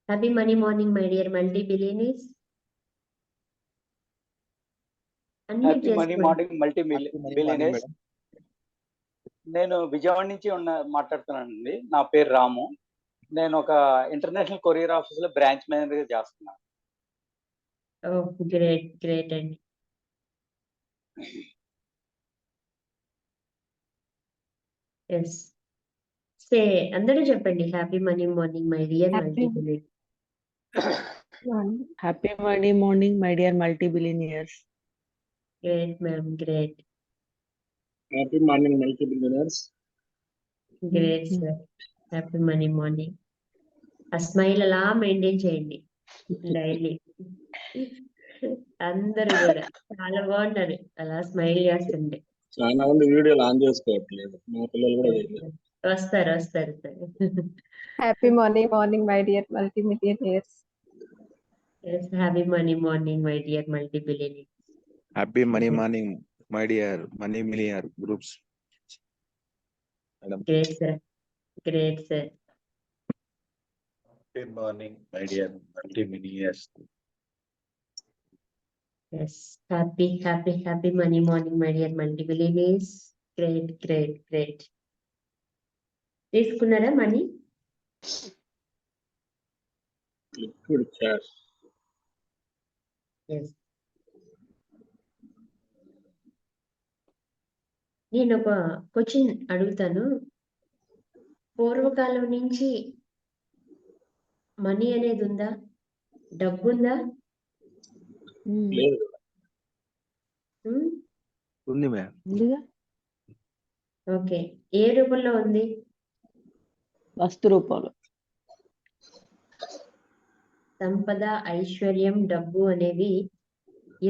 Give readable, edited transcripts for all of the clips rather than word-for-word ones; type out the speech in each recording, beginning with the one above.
Happy Money Morning, my dear multi-billionaires. Unmute happy money చేసుకోండి. Morning multi billionaires. Madam. నేను విజయవాడ నుంచి మాట్లాడుతున్నానండి. నా పేరు రాము. నేను ఒక ఇంటర్నేషనల్ కొరియర్ ఆఫీస్ లో బ్రాంచ్ మేనేజర్ గా చేస్తున్నాను. Oh, great అండి. Yes. Say, అందరూ చెప్పండి. Happy money morning, my dear multi-billionaires. Happy Monday morning, my dear multi-billionaires. Great, ma'am. Great. Happy morning multi billionaires. Great, sir. Happy money morning. ఆ smile అలా maintain చేయండి daily. అందరూ కూడా చాలా బాగున్నారు అలా స్మైల్ చేస్తుంటే. చాలా మంది వీడియోలు ఆన్ చేసుకోవట్లేదు, మా పిల్లలు కూడా చేయలేదు. వస్తారు sir. Happy morning, my dear multi-millionaires. Yes, happy money morning, my dear multi-billionaires. Happy money morning, my dear money millionaire groups. Madam. Great, sir. Great, sir. Good morning, my dear multi-millionaires. Yes, happy money morning, my dear multi-billionaires. Great. తీసుకున్నారా money? Liquid cash. Yes. నేను ఒక question అడుగుతాను. పూర్వకాలం నుంచి money అనేది ఉందా? డబ్బు ఉందా? లేదు. ఉంది మ్యామ్. ఓకే, ఏ రూపంలో ఉంది? వస్తు రూపంలో. సంపద, ఐశ్వర్యం, డబ్బు అనేవి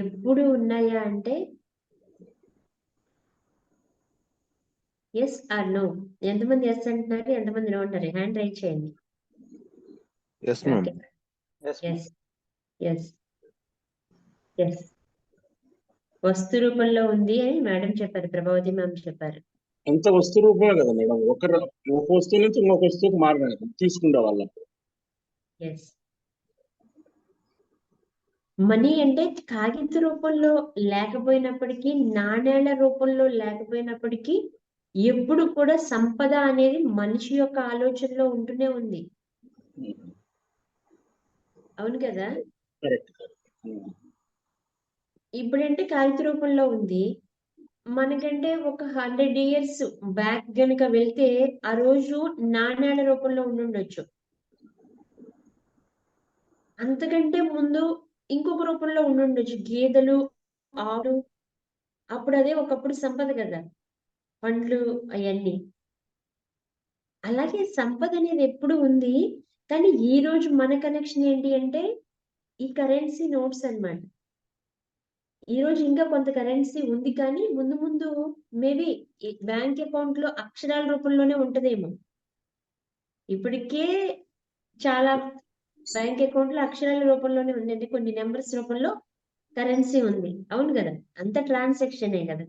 ఎప్పుడు ఉన్నాయా అంటే ఎస్ ఆర్ నో? ఎంతమంది ఎస్ అంటున్నారు, ఎంతమంది నో అంటారు? హ్యాండ్ రైజ్ చేయండి. Yes, ma'am. ఎస్ వస్తు రూపంలో ఉంది అని మేడం చెప్పారు, ప్రభావతి మ్యామ్ చెప్పారు. ఎంత వస్తు రూపమే కదా మేడం, ఒక వస్తువు నుంచి ఇంకొక వస్తువుకు మారడానికి తీసుకునే వాళ్ళకు. ఎస్, మనీ అంటే కాగిత రూపంలో లేకపోయినప్పటికీ, నాణేళ్ల రూపంలో లేకపోయినప్పటికీ ఎప్పుడు కూడా సంపద అనేది మనిషి యొక్క ఆలోచనలో ఉంటూనే ఉంది. అవును కదా? ఇప్పుడంటే కాగిత రూపంలో ఉంది. మనకంటే ఒక 100 years బ్యాక్ గనుక వెళ్తే ఆ రోజు నాణేళ్ల రూపంలో ఉండుండొచ్చు. అంతకంటే ముందు ఇంకొక రూపంలో ఉండుండొచ్చు, గేదెలు, ఆవులు. అప్పుడు అదే ఒకప్పుడు సంపద కదా, పండ్లు అవన్నీ. అలాగే సంపద అనేది ఎప్పుడు ఉంది. కానీ ఈ రోజు మన కనెక్షన్ ఏంటి అంటే ఈ కరెన్సీ నోట్స్ అన్నమాట. ఈ రోజు ఇంకా కొంత కరెన్సీ ఉంది, కానీ ముందు మేబీ బ్యాంక్ అకౌంట్ లో అక్షరాల రూపంలోనే ఉంటదేమో. ఇప్పటికే చాలా బ్యాంక్ అకౌంట్ లో అక్షరాల రూపంలోనే ఉంది, అంటే కొన్ని నెంబర్స్ రూపంలో కరెన్సీ ఉంది. అవును కదా? అంత ట్రాన్సాక్షనే కదా,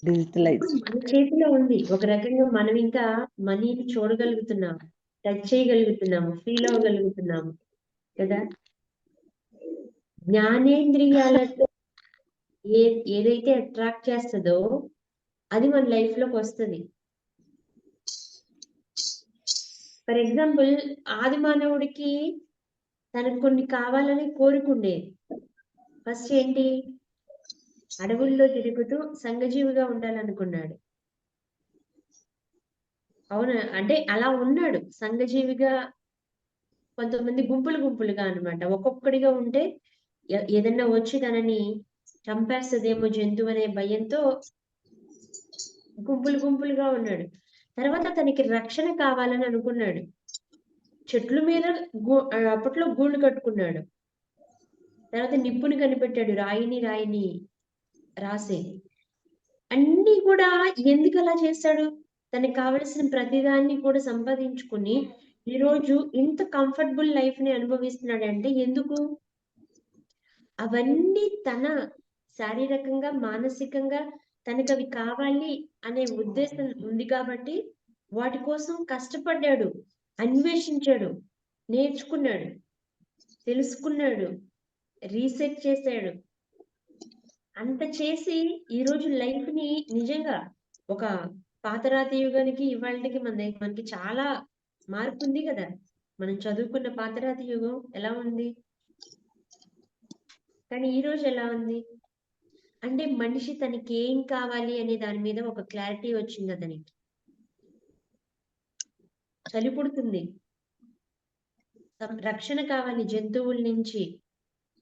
డిజిటలైజ్. మన చేతిలో ఉంది. ఒక రకంగా మనం ఇంకా మనీని చూడగలుగుతున్నాము, టచ్ చేయగలుగుతున్నాము, ఫీల్ అవ్వగలుగుతున్నాము కదా. జ్ఞానేంద్రియాలతో ఏదైతే అట్రాక్ట్ చేస్తుందో అది మన లైఫ్ లోకి వస్తుంది. ఫర్ ఎగ్జాంపుల్, ఆది మానవుడికి తనకు కొన్ని కావాలని కోరుకుండేది. ఫస్ట్ ఏంటి? అడవుల్లో తిరుగుతూ సంఘజీవిగా ఉండాలనుకున్నాడు. అవునా? అంటే అలా ఉన్నాడు సంఘజీవిగా, కొంతమంది గుంపులుగా అన్నమాట. ఒక్కొక్కడిగా ఉంటే ఏదన్నా వచ్చి తనని చంపేస్తుందేమో జంతువు అనే భయంతో గుంపులుగా ఉన్నాడు. తర్వాత తనకి రక్షణ కావాలని అనుకున్నాడు. చెట్ల మీద అప్పట్లో గూళ్ళు కట్టుకున్నాడు. తర్వాత నిప్పుని కనిపెట్టాడు, రాయిని రాసే. అన్ని కూడా ఎందుకు అలా చేస్తాడు? తనకు కావలసిన ప్రతిదాన్ని కూడా సంపాదించుకుని ఈరోజు ఇంత కంఫర్టబుల్ లైఫ్ ని అనుభవిస్తున్నాడంటే ఎందుకు? అవన్నీ తన శారీరకంగా, మానసికంగా తనకు అవి కావాలి అనే ఉద్దేశం ఉంది కాబట్టి వాటి కోసం కష్టపడ్డాడు, అన్వేషించాడు. నేర్చుకున్నాడు, తెలుసుకున్నాడు, రీసెర్చ్ చేశాడు. అంత చేసి ఈరోజు లైఫ్ ని నిజంగా ఒక పాతరాతి యుగానికి ఇవాళకి మనకి చాలా మార్పు ఉంది కదా. మనం చదువుకున్న పాతరాతి యుగం ఎలా ఉంది, కానీ ఈ రోజు ఎలా ఉంది అంటే మనిషి తనకి ఏం కావాలి అనే దాని మీద ఒక క్లారిటీ వచ్చింది అతనికి. చలి పుడుతుంది, రక్షణ కావాలి జంతువుల నుంచి,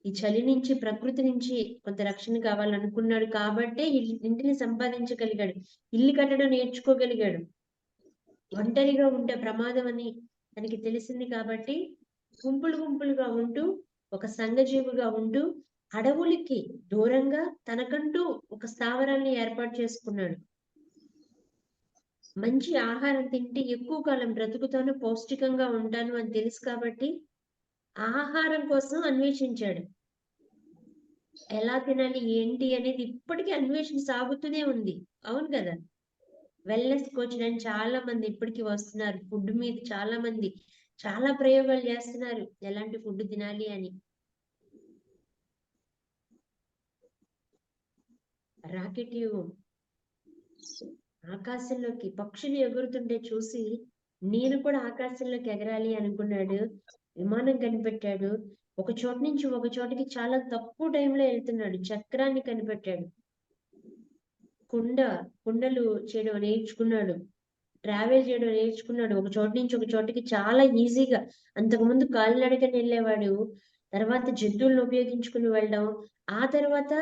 ఈ చలి నుంచి, ప్రకృతి నుంచి కొంత రక్షణ కావాలనుకున్నాడు కాబట్టే ఇంటిని సంపాదించగలిగాడు, ఇల్లు కట్టడం నేర్చుకోగలిగాడు. ఒంటరిగా ఉంటే ప్రమాదం అని తనకి తెలిసింది కాబట్టి గుంపులుగా ఉంటూ ఒక సంఘజీవిగా ఉంటూ అడవులకి దూరంగా తనకంటూ ఒక స్థావరాన్ని ఏర్పాటు చేసుకున్నాడు. మంచి ఆహారం తింటే ఎక్కువ కాలం బ్రతుకుతాను, పౌష్టికంగా ఉంటాను అని తెలుసు కాబట్టి ఆహారం కోసం అన్వేషించాడు. ఎలా తినాలి ఏంటి అనేది ఇప్పటికీ అన్వేషణ సాగుతూనే ఉంది. అవును కదా. వెల్నెస్ కోచ్ అని చాలా మంది ఇప్పటికీ వస్తున్నారు. ఫుడ్ మీద చాలా మంది చాలా ప్రయోగాలు చేస్తున్నారు, ఎలాంటి ఫుడ్ తినాలి అని. రాకెట్ యుగం, ఆకాశంలోకి పక్షులు ఎగురుతుంటే చూసి నేను కూడా ఆకాశంలోకి ఎగరాలి అనుకున్నాడు. విమానం కనిపెట్టాడు. ఒక చోట నుంచి ఒక చోటికి చాలా తక్కువ టైంలో వెళ్తున్నాడు. చక్రాన్ని కనిపెట్టాడు. కుండలు చేయడం నేర్చుకున్నాడు. ట్రావెల్ చేయడం నేర్చుకున్నాడు. ఒక చోట నుంచి ఒక చోటికి చాలా ఈజీగా. అంతకుముందు కాలినడకని వెళ్ళేవాడు, తర్వాత జంతువులను ఉపయోగించుకుని వెళ్ళడం, ఆ తర్వాత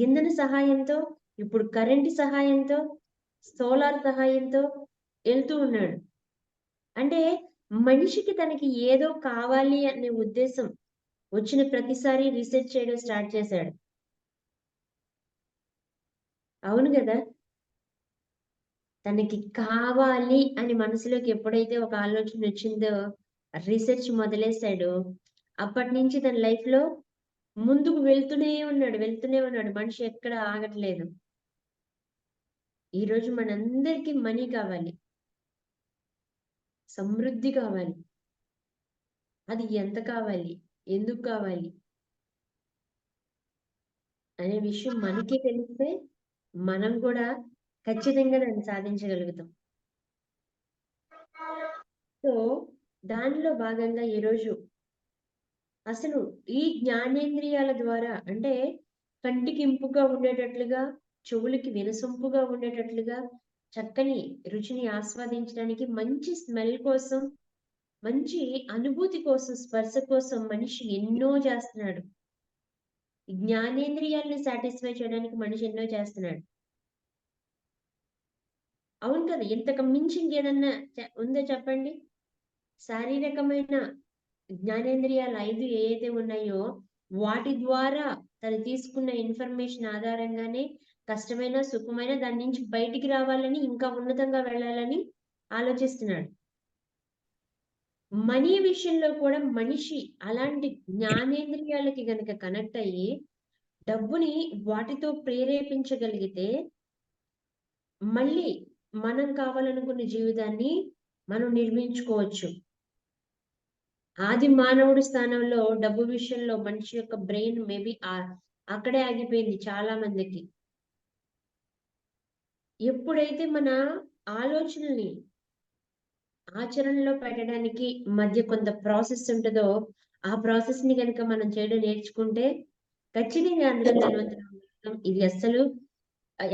ఇంధన సహాయంతో, ఇప్పుడు కరెంటు సహాయంతో, సోలార్ సహాయంతో వెళ్తూ ఉన్నాడు. అంటే మనిషికి తనకి ఏదో కావాలి అనే ఉద్దేశం వచ్చిన ప్రతిసారి రీసెర్చ్ చేయడం స్టార్ట్ చేశాడు. అవును కదా. తనకి కావాలి అని మనసులోకి ఎప్పుడైతే ఒక ఆలోచన వచ్చిందో రీసెర్చ్ మొదలేశాడు. అప్పటి నుంచి తన లైఫ్ లో ముందుకు వెళ్తూనే ఉన్నాడు. మనిషి ఎక్కడ ఆగట్లేదు. ఈరోజు మనందరికీ మనీ కావాలి, సమృద్ధి కావాలి. అది ఎంత కావాలి, ఎందుకు కావాలి అనే విషయం మనకి తెలిస్తే మనం కూడా ఖచ్చితంగా దాన్ని సాధించగలుగుతాం. సో దానిలో భాగంగా ఈరోజు అసలు ఈ జ్ఞానేంద్రియాల ద్వారా అంటే కంటికి ఇంపుగా ఉండేటట్లుగా, చెవులకి వినసొంపుగా ఉండేటట్లుగా, చక్కని రుచిని ఆస్వాదించడానికి, మంచి స్మెల్ కోసం, మంచి అనుభూతి కోసం, స్పర్శ కోసం మనిషి ఎన్నో చేస్తున్నాడు. జ్ఞానేంద్రియాలను సాటిస్ఫై చేయడానికి మనిషి ఎన్నో చేస్తున్నాడు. అవును కదా. ఇంతకు మించి ఇంకేదన్నా ఉందో చెప్పండి. శారీరకమైన జ్ఞానేంద్రియాలు 5 ఏవైతే ఉన్నాయో వాటి ద్వారా తను తీసుకున్న ఇన్ఫర్మేషన్ ఆధారంగానే కష్టమైన సుఖమైన దాని నుంచి బయటికి రావాలని, ఇంకా ఉన్నతంగా వెళ్ళాలని ఆలోచిస్తున్నాడు. మనీ విషయంలో కూడా మనిషి అలాంటి జ్ఞానేంద్రియాలకి గనక కనెక్ట్ అయ్యి డబ్బుని వాటితో ప్రేరేపించగలిగితే మళ్ళీ మనం కావాలనుకున్న జీవితాన్ని మనం నిర్మించుకోవచ్చు. ఆది మానవుడి స్థానంలో డబ్బు విషయంలో మనిషి యొక్క బ్రెయిన్ మేబీ అక్కడే ఆగిపోయింది చాలా మందికి. ఎప్పుడైతే మన ఆలోచనల్ని ఆచరణలో పెట్టడానికి మధ్య కొంత ప్రాసెస్ ఉంటుందో ఆ ప్రాసెస్ ని కనుక మనం చేయడం నేర్చుకుంటే ఖచ్చితంగా అందులో ధనవంతులు. ఇది అస్సలు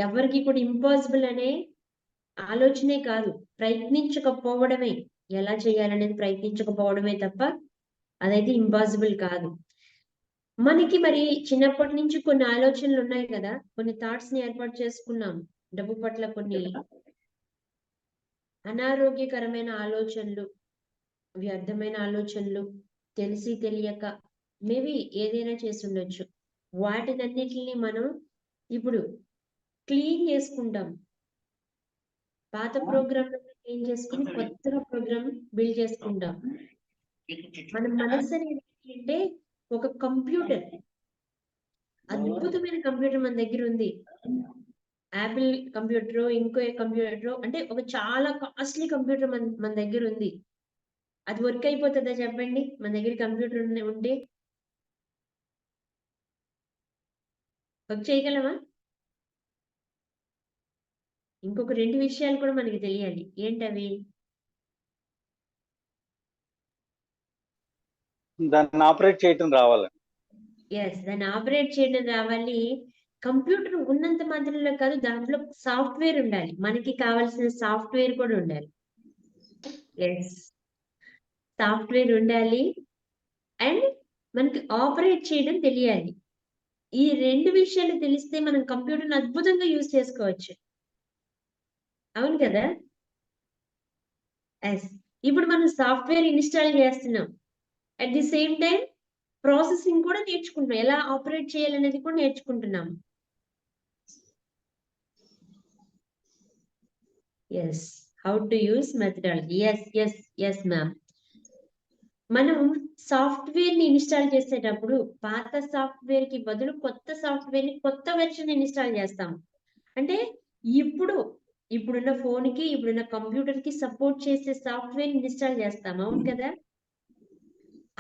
ఎవరికి కూడా ఇంపాసిబుల్ అనే ఆలోచనే కాదు. ప్రయత్నించకపోవడమే, ఎలా చేయాలనేది ప్రయత్నించకపోవడమే తప్ప అదైతే ఇంపాసిబుల్ కాదు. మనకి మరి చిన్నప్పటి నుంచి కొన్ని ఆలోచనలు ఉన్నాయి కదా, కొన్ని థాట్స్ ని ఏర్పాటు చేసుకున్నాం. డబ్బు పట్ల కొన్ని అనారోగ్యకరమైన ఆలోచనలు, వ్యర్థమైన ఆలోచనలు, తెలిసి తెలియక మేబీ ఏదైనా చేసి ఉండొచ్చు. వాటినన్నిటిని మనం ఇప్పుడు క్లీన్ చేసుకుంటాం. పాత ప్రోగ్రామ్ క్లీన్ చేసుకుని కొత్త ప్రోగ్రామ్ బిల్డ్ చేసుకుంటాం. మన మనసు అనేది అంటే ఒక కంప్యూటర్, అద్భుతమైన కంప్యూటర్ మన దగ్గర ఉంది. యాపిల్ కంప్యూటర్, ఇంకో కంప్యూటర్, అంటే ఒక చాలా కాస్ట్లీ కంప్యూటర్ మన దగ్గర ఉంది. అది వర్క్ అయిపోతుందా చెప్పండి, మన దగ్గర కంప్యూటర్ ఉంటే వర్క్ చేయగలమా? ఇంకొక 2 విషయాలు కూడా మనకి తెలియాలి. ఏంటవి? దాన్ని ఆపరేట్ చేయటం రావాలి. దాన్ని ఆపరేట్ చేయడం రావాలి. కంప్యూటర్ ఉన్నంత మాత్రంలో కాదు, దాంట్లో సాఫ్ట్‌వేర్ ఉండాలి. మనకి కావాల్సిన సాఫ్ట్‌వేర్ కూడా ఉండాలి. సాఫ్ట్‌వేర్ ఉండాలి. అండ్ మనకి ఆపరేట్ చేయడం తెలియాలి. ఈ 2 విషయాలు తెలిస్తే మనం కంప్యూటర్‌ని అద్భుతంగా యూజ్ చేసుకోవచ్చు. అవును కదా! ఇప్పుడు మనం సాఫ్ట్‌వేర్ ఇన్‌స్టాల్ చేస్తున్నాం. At the same time processing కూడా నేర్చుకుంటున్నాం. ఎలా ఆపరేట్ చేయాలనేది కూడా నేర్చుకుంటున్నాం. How to use methodology. Ma'am. మనం సాఫ్ట్‌వేర్‌ని ఇన్‌స్టాల్ చేసేటప్పుడు పాత సాఫ్ట్‌వేర్‌కి బదులు కొత్త సాఫ్ట్‌వేర్‌ని కొత్త వెర్షన్ ఇన్‌స్టాల్ చేస్తాం. అంటే ఇప్పుడున్న ఫోన్‌కి, ఇప్పుడున్న కంప్యూటర్‌కి సపోర్ట్ చేసే సాఫ్ట్‌వేర్‌ని ఇన్‌స్టాల్ చేస్తాం. అవును కదా!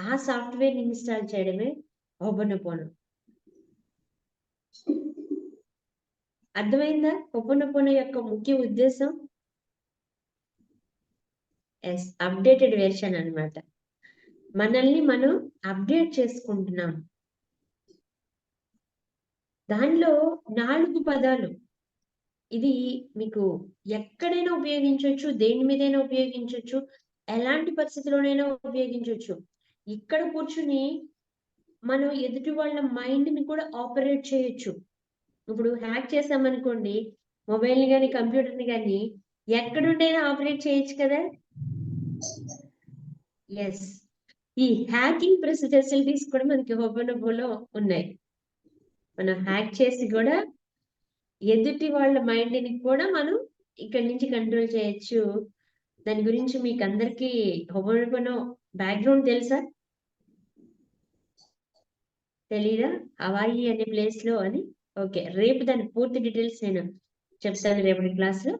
ఆ సాఫ్ట్‌వేర్‌ని ఇన్‌స్టాల్ చేయడమే హోబోనోపోనో. అర్థమైందా? హోబోనోపోనో యొక్క ముఖ్య ఉద్దేశం? అప్‌డేటెడ్ వెర్షన్ అన్నమాట. మనల్ని మనం అప్‌డేట్ చేసుకుంటున్నాం. దానిలో 4 పదాలు. ఇది మీకు ఎక్కడైనా ఉపయోగించొచ్చు. దేని మీదైనా ఉపయోగించొచ్చు. ఎలాంటి పరిస్థితిలోనైనా ఉపయోగించొచ్చు. ఇక్కడ కూర్చొని మనం ఎదుటి వాళ్ళ మైండ్‌ని కూడా ఆపరేట్ చేయొచ్చు. ఇప్పుడు హ్యాక్ చేశామనుకోండి, మొబైల్‌ని గాని, కంప్యూటర్‌ని గాని ఎక్కడుండైనా ఆపరేట్ చేయొచ్చు కదా! ఈ హ్యాకింగ్ ఫెసిలిటీస్ కూడా మనకి హోబోనోపోలో ఉన్నాయి. మనం హ్యాక్ చేసి కూడా ఎదుటి వాళ్ళ మైండ్‌ని కూడా మనం ఇక్కడి నుంచి కంట్రోల్ చేయొచ్చు. దాని గురించి మీకందరికీ హోబోనోపోనో బ్యాక్‌గ్రౌండ్ తెలుసా? తెలీదా? హవాయి అనే ప్లేస్‌లో అని. ఓకే. రేపు దాని పూర్తి డీటెయిల్స్ నేను చెప్తాను రేపటి క్లాస్‌లో.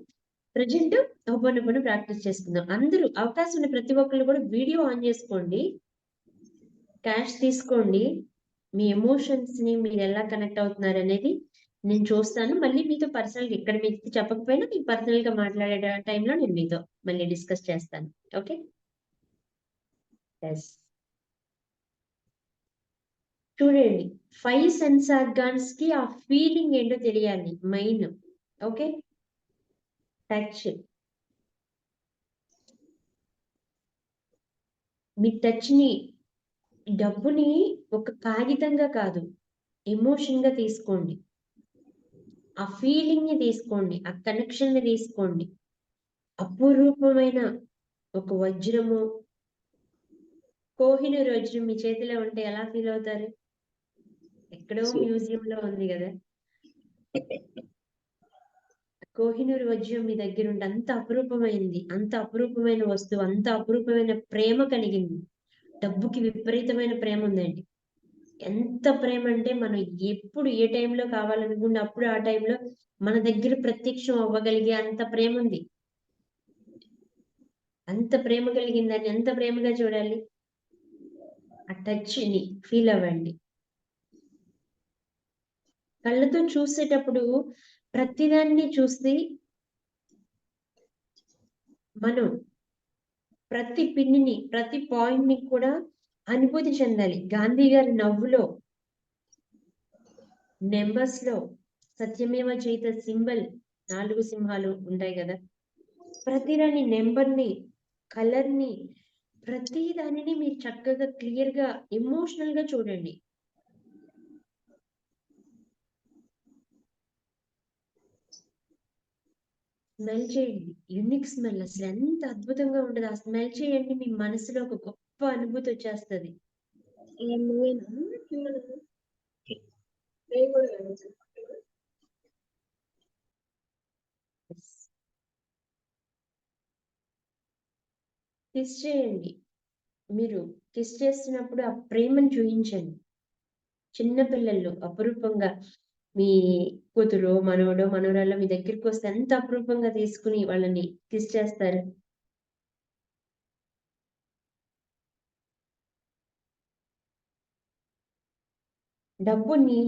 ప్రెజెంట్ హోబోనోపోనో ప్రాక్టీస్ చేసుకుందాం. అందరూ అవకాశం ఉన్న ప్రతి ఒక్కళ్ళు కూడా వీడియో ఆన్ చేసుకోండి. క్యాష్ తీసుకోండి. మీ ఎమోషన్స్‌ని మీరెలా కనెక్ట్ అవుతున్నారనేది నేను చూస్తాను. మళ్ళీ మీతో పర్సనల్‌గా ఇక్కడ మీకు చెప్పకపోయినా మీకు పర్సనల్‌గా మాట్లాడే టైంలో నేను మీతో మళ్ళీ డిస్కస్ చేస్తాను. ఓకే. చూడండి, 5 సెన్స్ ఆర్గాన్స్‌కి ఆ ఫీలింగ్ ఏంటో తెలియాలి మెయిన్. ఓకే. టచ్. మీ టచ్‌ని, డబ్బుని ఒక కాగితంగా కాదు, ఎమోషన్‌గా తీసుకోండి. ఆ ఫీలింగ్‌ని తీసుకోండి. ఆ కనెక్షన్‌ని తీసుకోండి. అపురూపమైన ఒక వజ్రము, కోహినూర్ వజ్రం మీ చేతిలో ఉంటే ఎలా ఫీల్ అవుతారు? ఎక్కడో మ్యూజియంలో ఉంది గదా! కోహినూర్ వజ్రం మీ దగ్గరుంటే అంత అపురూపమైంది. అంత అపురూపమైన వస్తువు, అంత అపురూపమైన ప్రేమ కలిగింది. డబ్బుకి విపరీతమైన ప్రేమ ఉందండి. ఎంత ప్రేమ అంటే మనం ఎప్పుడు ఏ టైంలో కావాలనుకుంటే అప్పుడు ఆ టైంలో మన దగ్గర ప్రత్యక్షం అవ్వగలిగే అంత ప్రేమ ఉంది. అంత ప్రేమ కలిగిందని ఎంత ప్రేమగా చూడాలి? ఆ టచ్‌ని ఫీల్ అవ్వండి. కళ్ళతో చూసేటప్పుడు ప్రతిదాన్ని చూసి మనం ప్రతి పిన్నిని, ప్రతి పాయింట్‌ని కూడా అనుభూతి చెందాలి. గాంధీ గారి నవ్వులో, నంబర్స్‌లో సత్యమేవ జయతే సింబల్ 4 సింహాలు ఉంటాయి గదా! ప్రతిదాని నంబర్‌ని, కలర్‌ని, ప్రతి దానిని మీరు చక్కగా క్లియర్‌గా ఎమోషనల్‌గా చూడండి. స్మెల్ చేయండి. యూనిక్ స్మెల్ అసలు ఎంత అద్భుతంగా ఉంటదో. ఆ స్మెల్ చేయండి, మీ మనసులో ఒక గొప్ప అనుభూతి వచ్చేస్తది. కిస్ చేయండి. మీరు కిస్ చేస్తున్నప్పుడు ఆ ప్రేమను చూయించండి. చిన్న పిల్లలు అపురూపంగా మీ కూతురో, మనవడో, మనవరాలో మీ దగ్గరికొస్తే ఎంత అపురూపంగా తీసుకొని వాళ్ళని కిస్ చేస్తారు. డబ్బుని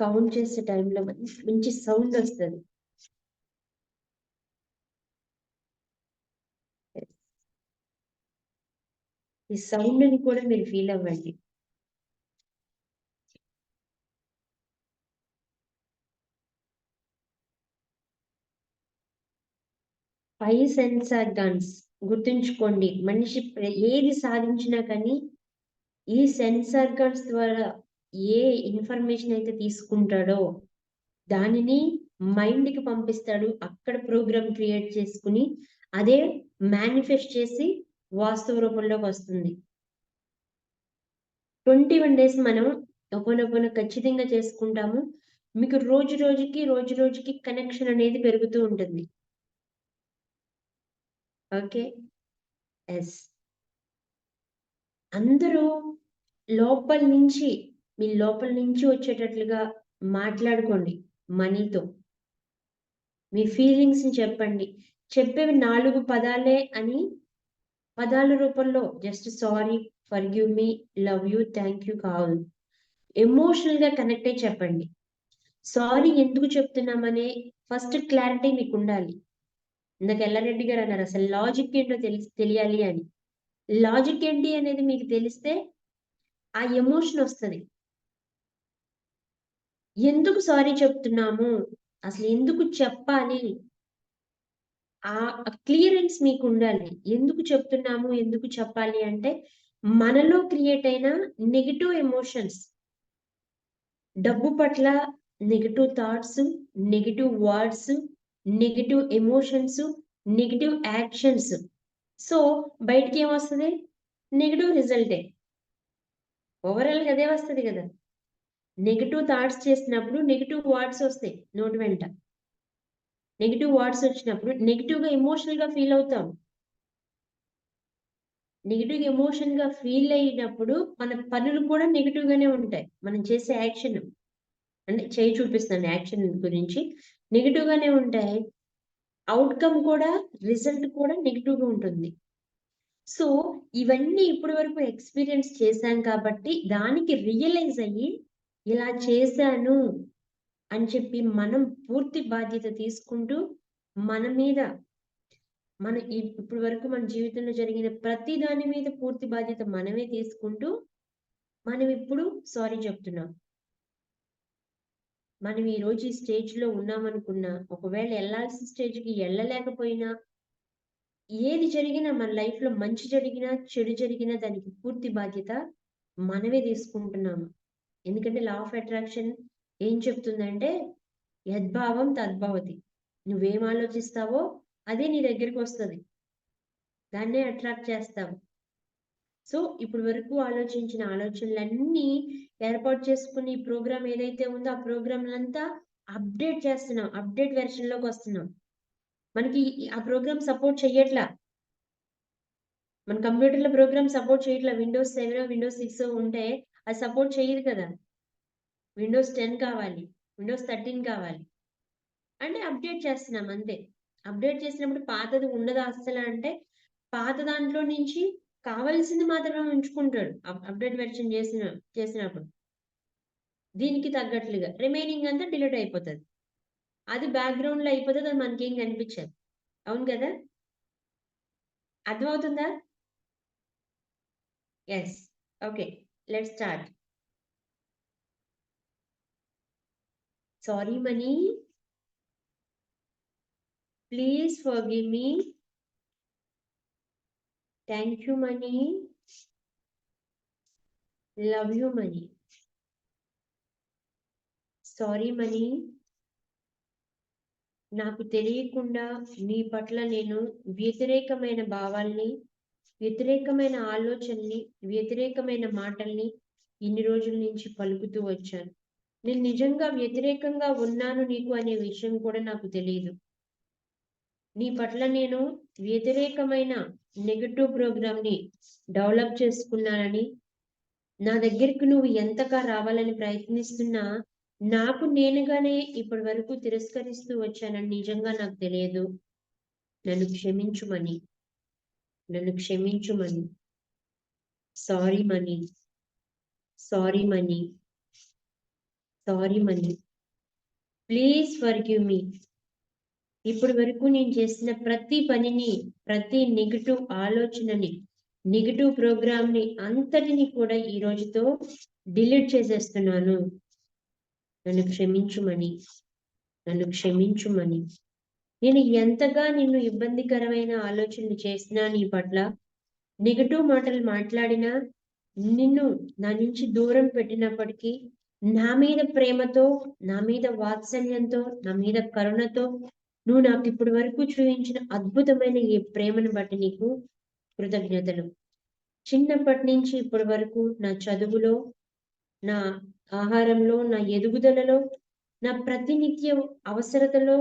కౌంట్ చేసే టైంలో మంచి సౌండ్ వస్తుంది. ఈ సౌండ్ ని కూడా మీరు ఫీల్ అవ్వండి. ఫైవ్ సెన్స్ ఆర్గాన్స్ గుర్తుంచుకోండి. మనిషి ఏది సాధించినా కానీ ఈ సెన్స్ ఆర్గాన్స్ ద్వారా ఏ ఇన్ఫర్మేషన్ అయితే తీసుకుంటాడో దానిని మైండ్ కి పంపిస్తాడు. అక్కడ ప్రోగ్రామ్ క్రియేట్ చేసుకుని అదే మేనిఫెస్ట్ చేసి వాస్తవ రూపంలోకి వస్తుంది. 21 days మనం ఒక్కొక్క ఖచ్చితంగా చేసుకుంటాము. మీకు రోజు రోజుకి కనెక్షన్ అనేది పెరుగుతూ ఉంటుంది. Okay, yes. అందరూ మీ లోపల నుంచి వచ్చేటట్లుగా మాట్లాడుకోండి మనీతో. మీ ఫీలింగ్స్ ని చెప్పండి. చెప్పేవి 4 పదాలే అని పదాల రూపంలో just sorry, forgive me, love you, thank you కావాలి. ఎమోషనల్ గా కనెక్ట్ అయ్యి చెప్పండి. సారీ ఎందుకు చెప్తున్నామనే ఫస్ట్ క్లారిటీ మీకు ఉండాలి. ఇందాక ఎల్లారెడ్డి గారు అన్నారు అసలు లాజిక్ ఏంటో తెలియాలి అని. లాజిక్ ఏంటి అనేది మీకు తెలిస్తే ఆ ఎమోషన్ వస్తుంది. ఎందుకు సారీ చెప్తున్నాము, అసలు ఎందుకు చెప్పాలి, ఆ క్లియరెన్స్ మీకు ఉండాలి. ఎందుకు చెప్తున్నాము, ఎందుకు చెప్పాలి అంటే మనలో క్రియేట్ అయిన నెగిటివ్ ఎమోషన్స్, డబ్బు పట్ల negative thoughts, negative words, negative emotions, negative actions. So బయటికి ఏమొస్తుంది? నెగిటివ్ రిజల్టే. ఓవరాల్గా అదే వస్తుంది కదా. నెగిటివ్ థాట్స్ చేసినప్పుడు నెగిటివ్ వర్డ్స్ వస్తాయి నోటి వెంట. నెగిటివ్ వర్డ్స్ వచ్చినప్పుడు నెగిటివ్ గా ఎమోషనల్ గా ఫీల్ అవుతాం. నెగిటివ్ ఎమోషన్ గా ఫీల్ అయినప్పుడు మన పనులు కూడా నెగిటివ్ గానే ఉంటాయి. మనం చేసే యాక్షన్ అంటే చేయి చూపిస్తాను యాక్షన్ గురించి, నెగిటివ్ గానే ఉంటాయి. అవుట్కమ్ కూడా, రిజల్ట్ కూడా నెగిటివ్ గా ఉంటుంది. సో ఇవన్నీ ఇప్పటి వరకు ఎక్స్పీరియన్స్ చేశాం కాబట్టి దానికి రియలైజ్ అయ్యి ఇలా చేశాను అని చెప్పి మనం పూర్తి బాధ్యత తీసుకుంటూ మన ఇప్పటి వరకు మన జీవితంలో జరిగిన ప్రతి దాని మీద పూర్తి బాధ్యత మనమే తీసుకుంటూ మనం ఇప్పుడు సారీ చెప్తున్నాం. మనం ఈ రోజు ఈ స్టేజ్ లో ఉన్నామనుకున్నా, ఒకవేళ వెళ్ళాల్సిన స్టేజ్కి వెళ్ళలేకపోయినా, ఏది జరిగినా మన లైఫ్ లో మంచి జరిగినా చెడు జరిగినా దానికి పూర్తి బాధ్యత మనమే తీసుకుంటున్నాము. ఎందుకంటే లా ఆఫ్ అట్రాక్షన్ ఏం చెప్తుందంటే యద్భావం తద్భవతి. నువ్వేం ఆలోచిస్తావో అదే నీ దగ్గరికి వస్తుంది, దాన్నే అట్రాక్ట్ చేస్తావు. సో ఇప్పటి వరకు ఆలోచించిన ఆలోచనలన్నీ ఏర్పాటు చేసుకుని ఈ ప్రోగ్రామ్ ఏదైతే ఉందో ఆ ప్రోగ్రాంలంతా అప్డేట్ చేస్తున్నాం, అప్డేట్ వెర్షన్ లోకి వస్తున్నాం. మనకి ఆ ప్రోగ్రామ్ సపోర్ట్ చెయ్యట్లా, మన కంప్యూటర్లో ప్రోగ్రామ్ సపోర్ట్ చేయట్లా. విండోస్ 7 విండోస్ 6 ఉంటే అది సపోర్ట్ చేయదు కదా. విండోస్ 10 కావాలి, విండోస్ 13 కావాలి అంటే అప్డేట్ చేస్తున్నాం అంతే. అప్డేట్ చేసినప్పుడు పాతది ఉండదు అసలు అంటే పాత దాంట్లో నుంచి కావాల్సింది మాత్రమే ఉంచుకుంటాడు అప్డేట్ వెర్షన్ చేసినప్పుడు. దీనికి తగ్గట్లుగా రిమైనింగ్ అంతా డిలీట్ అయిపోతుంది. అది బ్యాక్గ్రౌండ్ లో అయిపోతుంది, అది మనకేం కనిపించదు. అవును కదా, అర్థమవుతుందా? Yes, okay, let's start. Sorry money, please forgive me, thank you money, love you Mani. Sorry Mani, నాకు తెలియకుండా నీ పట్ల నేను వ్యతిరేకమైన భావాల్ని, వ్యతిరేకమైన ఆలోచనల్ని, వ్యతిరేకమైన మాటల్ని ఇన్ని రోజుల నుంచి పలుకుతూ వచ్చాను. నేను నిజంగా వ్యతిరేకంగా ఉన్నాను నీకు అనే విషయం కూడా నాకు తెలియదు. నీ పట్ల నేను వ్యతిరేకమైన నెగటివ్ ప్రోగ్రామ్ ని డెవలప్ చేసుకున్నానని, నా దగ్గరికి నువ్వు ఎంతగా రావాలని ప్రయత్నిస్తున్నా నాకు నేనుగానే ఇప్పటి వరకు తిరస్కరిస్తూ వచ్చానని నిజంగా నాకు తెలియదు. నన్ను క్షమించుమని, నన్ను క్షమించుమని. Sorry money, sorry money, sorry money. Please forgive me. ఇప్పటి వరకు నేను చేసిన ప్రతి పనిని, ప్రతి నెగిటివ్ ఆలోచనని, నెగిటివ్ ప్రోగ్రామ్ ని అంతటిని కూడా ఈ రోజుతో డిలీట్ చేసేస్తున్నాను. నన్ను క్షమించుమని, నన్ను క్షమించుమని. నేను ఎంతగా నిన్ను ఇబ్బందికరమైన ఆలోచనలు చేసినా, నీ పట్ల నెగిటివ్ మాటలు మాట్లాడినా, నిన్ను నా నుంచి దూరం పెట్టినప్పటికీ నా మీద ప్రేమతో, నా మీద వాత్సల్యంతో, నా మీద కరుణతో నువ్వు నాకు ఇప్పటి వరకు చూపించిన అద్భుతమైన ఈ ప్రేమను బట్టి నీకు కృతజ్ఞతలు. చిన్నప్పటి నుంచి ఇప్పటి వరకు నా చదువులో, నా ఆహారంలో, నా ఎదుగుదలలో, నా ప్రతినిత్య అవసరతలో,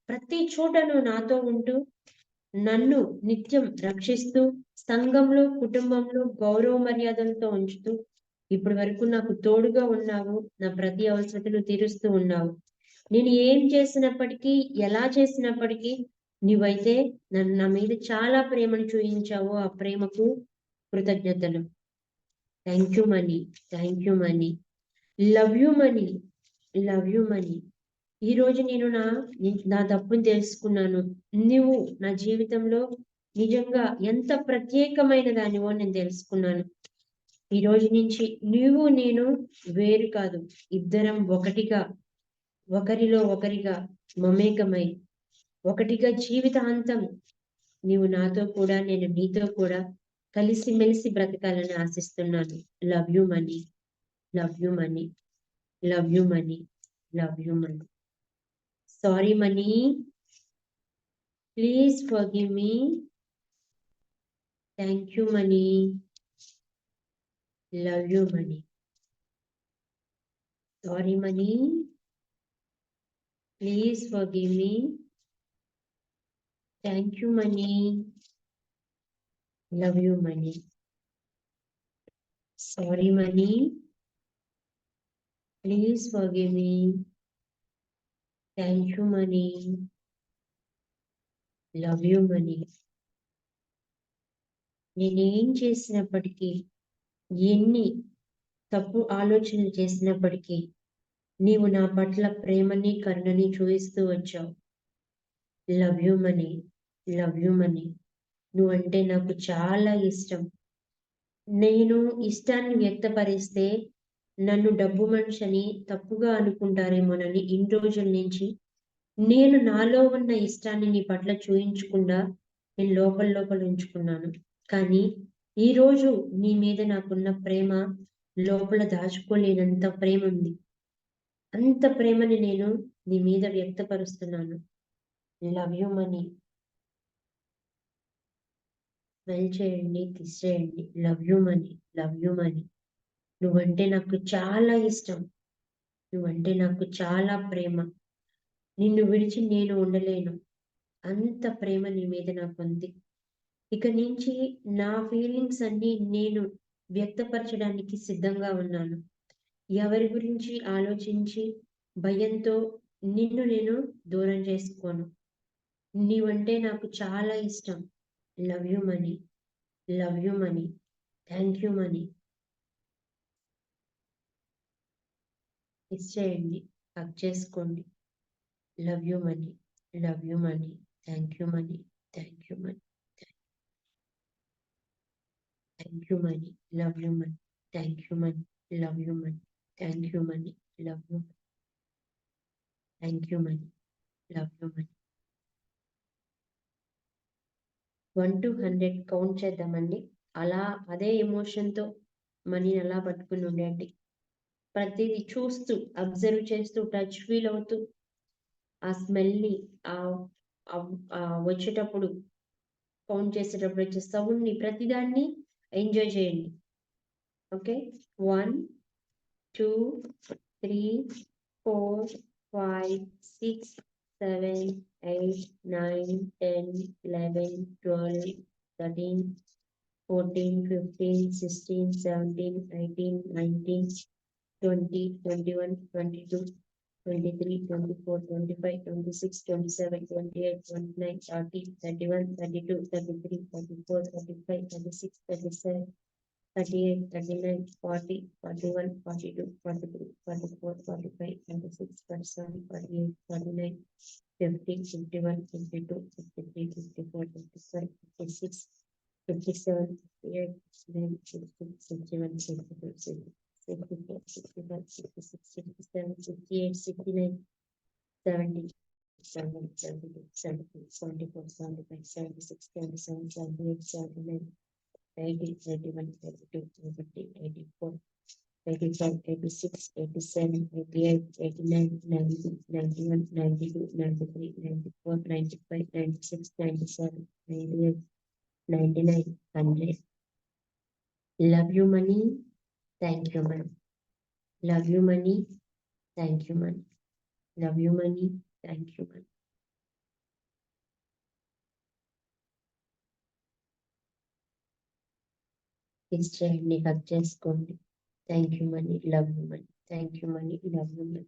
ప్రతి చోట నువ్వు నాతో ఉంటూ నన్ను నిత్యం రక్షిస్తూ, సంఘంలో, కుటుంబంలో గౌరవ మర్యాదలతో ఉంచుతూ ఇప్పటి వరకు నాకు తోడుగా ఉన్నావు. నా ప్రతి అవసరతను తీరుస్తూ ఉన్నావు. నేను ఏం చేసినప్పటికీ, ఎలా చేసినప్పటికీ నువ్వైతే నా మీద చాలా ప్రేమను చూపించావు. ఆ ప్రేమకు కృతజ్ఞతలు. Thank you Mani, thank you money. Love you money, love you money. ఈ రోజు నేను నా తప్పుని తెలుసుకున్నాను. నువ్వు నా జీవితంలో నిజంగా ఎంత ప్రత్యేకమైన దానివో నేను తెలుసుకున్నాను. ఈ రోజు నుంచి నువ్వు నేను వేరు కాదు, ఇద్దరం ఒకటిగా, ఒకరిలో ఒకరిగా మమేకమై, ఒకటిగా జీవితాంతం నీవు నాతో కూడా, నేను నీతో కూడా కలిసిమెలిసి బ్రతకాలని ఆశిస్తున్నాను. Love you money, love you money, love you money, love you Mani. Sorry money, please forgive me. Thank you money, love you Mani. Sorry money, please forgive me. Thank you money, love you Mani. Sorry money, please forgive me. Thank you money, love you money. నేనేం చేసినప్పటికీ, ఎన్ని తప్పు ఆలోచనలు చేసినప్పటికీ నీవు నా పట్ల ప్రేమని, కరుణని చూపిస్తూ వచ్చావు. Love you money, love you money. నువ్వంటే నాకు చాలా ఇష్టం. నేను ఇష్టాన్ని వ్యక్తపరిస్తే నన్ను డబ్బు మనిషి అని తప్పుగా అనుకుంటారేమోనని ఇన్ని రోజుల నుంచి నేను నాలో ఉన్న ఇష్టాన్ని నీ పట్ల చూయించకుండా నేను లోపల ఉంచుకున్నాను. కానీ ఈ రోజు నీ మీద నాకున్న ప్రేమ లోపల దాచుకోలేనంత ప్రేమ ఉంది. అంత ప్రేమని నేను నీ మీద వ్యక్తపరుస్తున్నాను. Love you money. స్మెల్ చేయండి, కిస్ చేయండి. Love you money, love you money. నువ్వంటే నాకు చాలా ఇష్టం. నువ్వంటే నాకు చాలా ప్రేమ. నిన్ను విడిచి నేను ఉండలేను. అంత ప్రేమ నీ మీద నాకుంది. ఇక నుంచి నా ఫీలింగ్స్ అన్ని నేను వ్యక్తపరచడానికి సిద్ధంగా ఉన్నాను. ఎవరి గురించి ఆలోచించి భయంతో నిన్ను నేను దూరం చేసుకోను. నీవంటే నాకు చాలా ఇష్టం. Love you money, love you Mani. Thank you money. Kiss చేయండి, హగ్ చేసుకోండి. Love you money, love you Mani. Thank you Mani, thank you Mani. Thank you money, love you Mani. Thank you money, love you Mani. Thank you money, love you Mani. Thank you money, love you money. 1 to 100 count చేద్దామండి. అలా అదే ఎమోషన్తో మనీని అలా పట్టుకుని ఉండండి. ప్రతిదీ చూస్తూ, observe చేస్తూ, టచ్ ఫీల్ అవుతూ, ఆ స్మెల్ని, వచ్చేటప్పుడు కౌంట్ చేసేటప్పుడు వచ్చే సౌండ్ని, ప్రతిదాన్ని ఎంజాయ్ చేయండి. Okay, 1 2 3 4 5 6 7 8 9 10 11 12 13 14 15 16 17 18 19 20 21 22 23 24 25 26 27 28 29 30 31 32 33 34 35 36 37 38, 39, 40, 41, 42, 43, 44, 45, 46, 47, 48, 49, 50, 51, 52, 53, 54, 55, 56, 57, 58, 59, 60, 61, 62, 64, 65, 66, 67, 68, 69, 70, 72, 73, 74, 75, 76, 77, 78, 79, 80, 81, 82, 83, 84, 85, 86, 87, 88, 89, 90, 91, 92, 93, 94, 95, 96, 97, 98, 99, 100. Love you, money. Thank you, man. Love you, money. Thank you, man. Love you, money. Thank you, man. Kiss చేయండి, హక్ చేసుకోండి. Thank you money, love you Mani. Thank you money, love you money.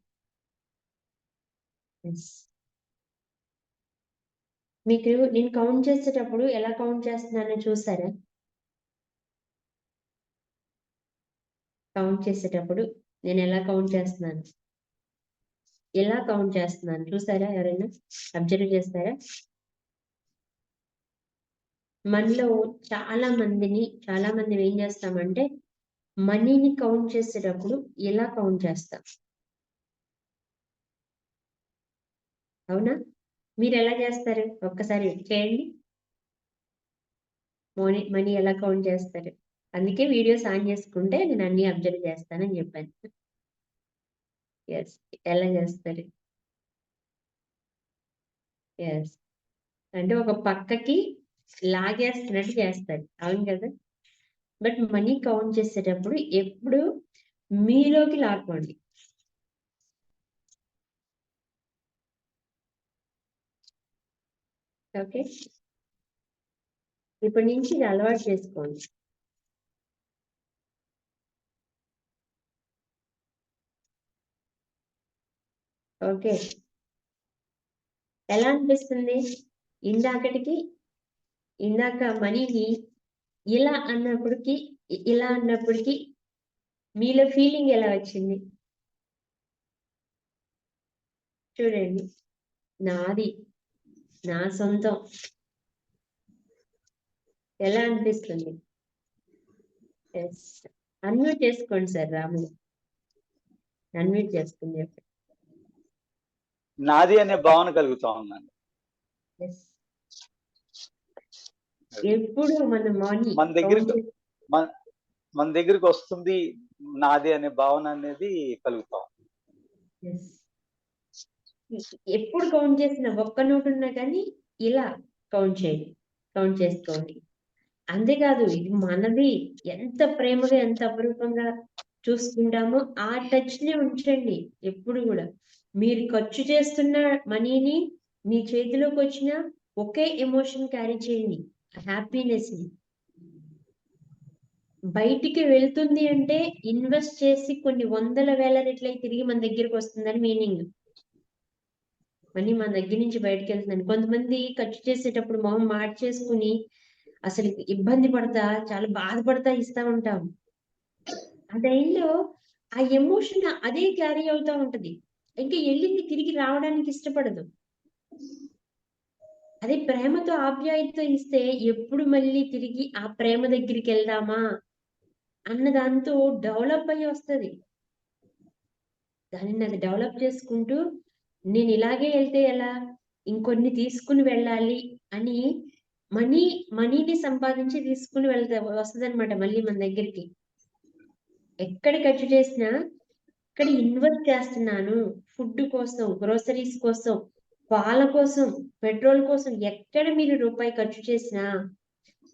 మీకు నేను count చేసేటప్పుడు ఎలా count చేస్తున్నానో చూసారా? Count చేసేటప్పుడు నేను ఎలా కౌంట్ చేస్తున్నాను, ఎలా కౌంట్ చేస్తున్నాను చూసారా? ఎవరైనా అబ్జర్వ్ చేస్తారా? మనలో చాలా మంది ఏం చేస్తామంటే మనీని కౌంట్ చేసేటప్పుడు ఎలా కౌంట్ చేస్తాం? అవునా? మీరు ఎలా చేస్తారు? ఒక్కసారి చేయండి. మనీ ఎలా కౌంట్ చేస్తారు? అందుకే వీడియోస్ ఆన్ చేసుకుంటే నేను అన్ని అబ్జర్వ్ చేస్తానని చెప్పాను. ఎస్, ఎలా చేస్తారు? ఎస్, అంటే ఒక పక్కకి లాగేస్తున్నట్టు చేస్తారు, అవును కదా? బట్ మనీ కౌంట్ చేసేటప్పుడు ఎప్పుడు మీలోకి లాక్కోండి. ఓకే, ఇప్పటి నుంచి ఇది అలవాటు చేసుకోండి. ఓకే, ఎలా అనిపిస్తుంది? ఇందాక మనీని ఇలా అన్నప్పటికీ మీలో ఫీలింగ్ ఎలా వచ్చింది? చూడండి, నాది, నా సొంతం. ఎలా అనిపిస్తుంది? ఎస్, అన్మ్యూట్ చేసుకోండి సార్. రాము అన్మ్యూట్ చేసుకుని చెప్పండి. నాది అనే భావన కలుగుతా ఉందండి. ఎస్, ఎప్పుడు మన మనీ మన దగ్గరికి వస్తుంది నాది అనే భావన అనేది కలుగుతాం. ఎప్పుడు కౌంట్ చేసిన ఒక్క నోట్ ఉన్నా కానీ ఇలా కౌంట్ చేసుకోండి. అంతేకాదు, ఇది మనది. ఎంత ప్రేమగా, ఎంత అపురూపంగా చూసుకుంటామో ఆ టచ్ ని ఉంచండి ఎప్పుడు కూడా. మీరు ఖర్చు చేస్తున్న మనీని మీ చేతిలోకి వచ్చిన ఒకే ఎమోషన్ క్యారీ చేయండి, హ్యాపీనెస్ ని. బయటికి వెళ్తుంది అంటే ఇన్వెస్ట్ చేసి కొన్ని వందల వేల రెట్లయి తిరిగి మన దగ్గరికి వస్తుందని మీనింగ్. మనీ మన దగ్గర నుంచి బయటకు వెళ్తుందని. కొంతమంది ఖర్చు చేసేటప్పుడు మొహం మార్చేసుకుని అసలు ఇబ్బంది పడతా, చాలా బాధపడతా ఇస్తా ఉంటాం. ఆ టైంలో ఆ ఎమోషన్ అదే క్యారీ అవుతా ఉంటది, ఇంకా వెళ్ళింది తిరిగి రావడానికి ఇష్టపడదు. అదే ప్రేమతో, ఆప్యాయతతో ఇస్తే ఎప్పుడు మళ్ళీ తిరిగి ఆ ప్రేమ దగ్గరికి వెళ్దామా అన్న దాంతో డెవలప్ అయ్యి వస్తుంది. దానిని అది డెవలప్ చేసుకుంటూ నేను ఇలాగే వెళ్తే ఎలా, ఇంకొన్ని తీసుకుని వెళ్ళాలి అని మనీని సంపాదించి తీసుకుని వస్తుంది అనమాట మళ్ళీ మన దగ్గరికి. ఎక్కడ ఖర్చు చేసినా ఇక్కడ ఇన్వెస్ట్ చేస్తున్నాను, ఫుడ్ కోసం, గ్రోసరీస్ కోసం, పాల కోసం, పెట్రోల్ కోసం, ఎక్కడ మీరు రూపాయి ఖర్చు చేసినా